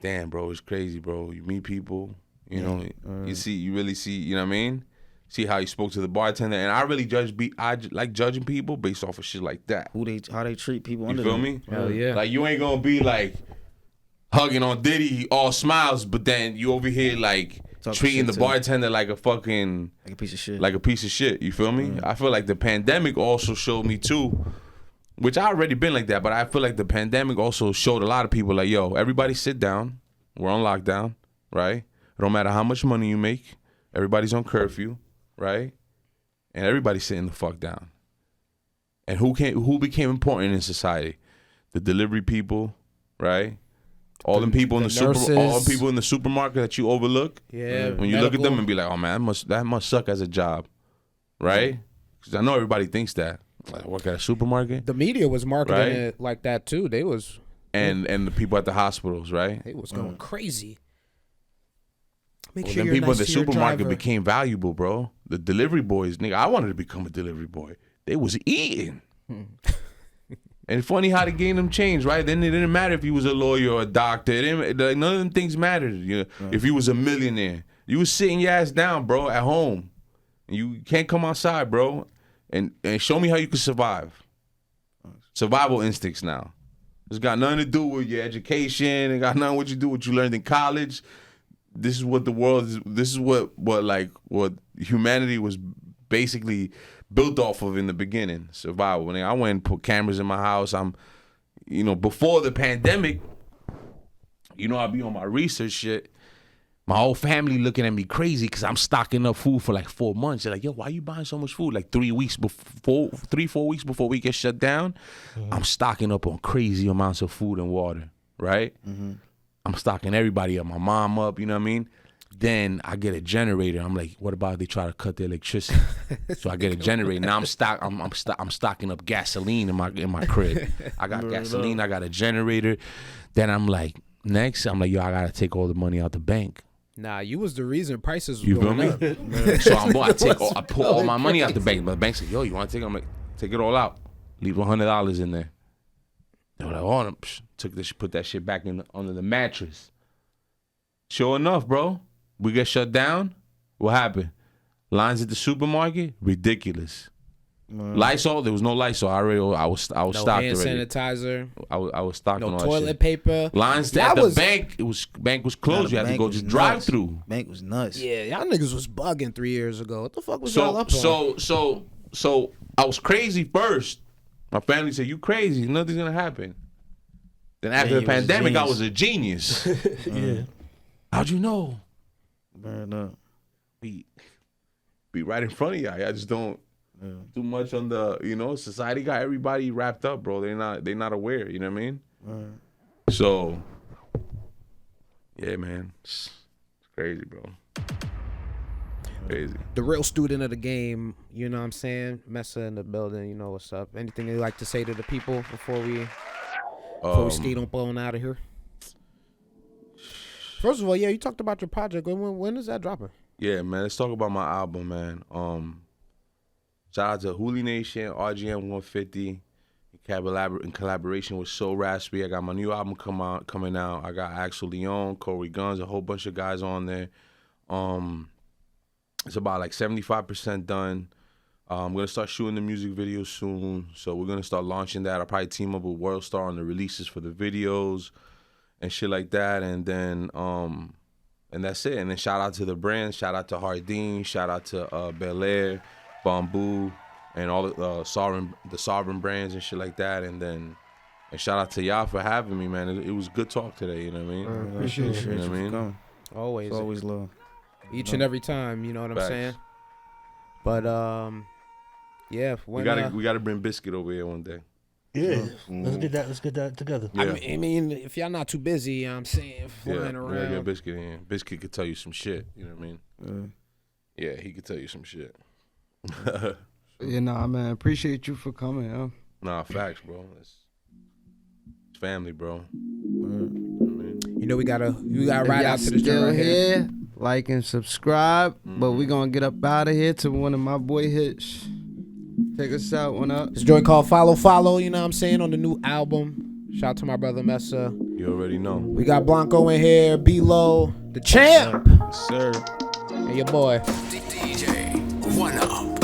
damn, bro, it's crazy, bro. You meet people, you know, you really see, you know what I mean? See how he spoke to the bartender, and I really like judging people based off of shit like that. How they treat people You under feel them. me? Hell yeah. Like, you ain't gonna be like hugging on Diddy, all smiles, but then you over here like Talking treating shit the to bartender like a fucking Like a piece of shit. like a piece of shit. You feel me? I feel like the pandemic also showed me too, which I already been like that, but I feel like the pandemic also showed a lot of people like, yo, everybody sit down. We're on lockdown, right? It don't matter how much money you make. Everybody's on curfew, right? And everybody's sitting the fuck down. And who became important in society? The delivery people, right? All them people in the all them people in the supermarket that you overlook. Yeah. When you look at them and be like, oh man, that must suck as a job, right? Because I know everybody thinks that. Like, I work at a supermarket. The media was marketing Right? it like that too. They was And the people at the hospitals, right? going crazy. Make Well, sure then you're people nice in the to your supermarket driver. became valuable, bro. The delivery boys, nigga, I wanted to become a delivery boy. They was eating. And funny how the game them changed, right? Then it didn't matter if you was a lawyer or a doctor. It didn't, like, none of them things mattered. You know, if you was a millionaire, you was sitting your ass down, bro, at home. And you can't come outside, bro, and show me how you can survive. Survival instincts now. It's got nothing to do with your education. It got nothing what you do, what you learned in college. This is what the world is. This is what humanity was basically built off of in the beginning. Survival. When I went and put cameras in my house, before the pandemic, I'd be on my research shit. My whole family looking at me crazy because I'm stocking up food for like 4 months. They're like, yo, why you buying so much food? Like 4 weeks before we get shut down, I'm stocking up on crazy amounts of food and water, right? I'm stocking everybody up, my mom up, you know what I mean? Then I get a generator. I'm like, what about if they try to cut the electricity? So I get a generator. Now I'm stocking up gasoline in my crib. I got gasoline, I got a generator. Then I'm like, yo, I gotta take all the money out the bank. Nah, you was the reason prices was You feel going me? up. So I pull all my money out the bank. But the bank said, yo, you want to take it? I'm like, take it all out. Leave $100 in there. They were like, oh, put that shit back under the mattress. Sure enough, bro, we get shut down. What happened? Lines at the supermarket, ridiculous. Lysol, there was no Lysol. I was No stocked hand already. sanitizer. I was stocked on No all that toilet shit. paper. Lines That at was- the bank. Bank was closed. You had to go just drive through. Bank was nuts. Yeah, y'all niggas was bugging 3 years ago. What the fuck was y'all up on? So I was crazy first. My family said, you crazy. Nothing's going to happen. Then after Yeah, the he was a pandemic, I genius. was a genius. Yeah. How'd you know? Burn up. Be right in front of y'all. I just don't do much on the, society got everybody wrapped up, bro. They're not aware, you know what I mean? So, yeah, man. It's crazy, bro. Crazy. The real student of the game, you know what I'm saying? Mesa in the building, you know what's up. Anything you like to say to the people before we skate on out of here? First of all, yeah, you talked about your project. When is that dropping? Yeah, man. Let's talk about my album, man. Shout out to Hooli Nation, RGM 150, in collaboration with So Raspy. I got my new album coming out. I got Axel Leon, Corey Guns, a whole bunch of guys on there. It's about like 75% done. I'm gonna start shooting the music video soon, so we're gonna start launching that. I'll probably team up with World Star on the releases for the videos. and shit like that, and then and that's it. And then shout out to the brands, shout out to Hardin, shout out to Bel Air, Bamboo, and all the Sovereign brands and shit like that. And shout out to y'all for having me, man. It was good talk today, you know what I mean? Appreciate You know what I mean? Always. It's always love. Each and every time, you know what I'm Facts. saying? But yeah, when, we gotta bring Biscuit over here one day. Yeah, let's get that together. Yeah. I mean, if y'all not too busy, you know what I'm saying, flying Yeah, we gotta around. get Biscuit in. Biscuit could tell you some shit, you know what I mean? Yeah, he could tell you some shit. Yeah, nah, man. Appreciate you for coming, yo. Nah, facts, bro. It's family, bro. You know, we gotta If ride y'all out to the still joint right here. here, like and subscribe. But we gonna get up out of here to one of my boy hits. Take us out, one up. This joint called Follow, you know what I'm saying, on the new album. Shout out to my brother Mesa. You already know. We got Blanco in here, B-Lo, the champ, Yes, sir. and your boy. DJ, one up.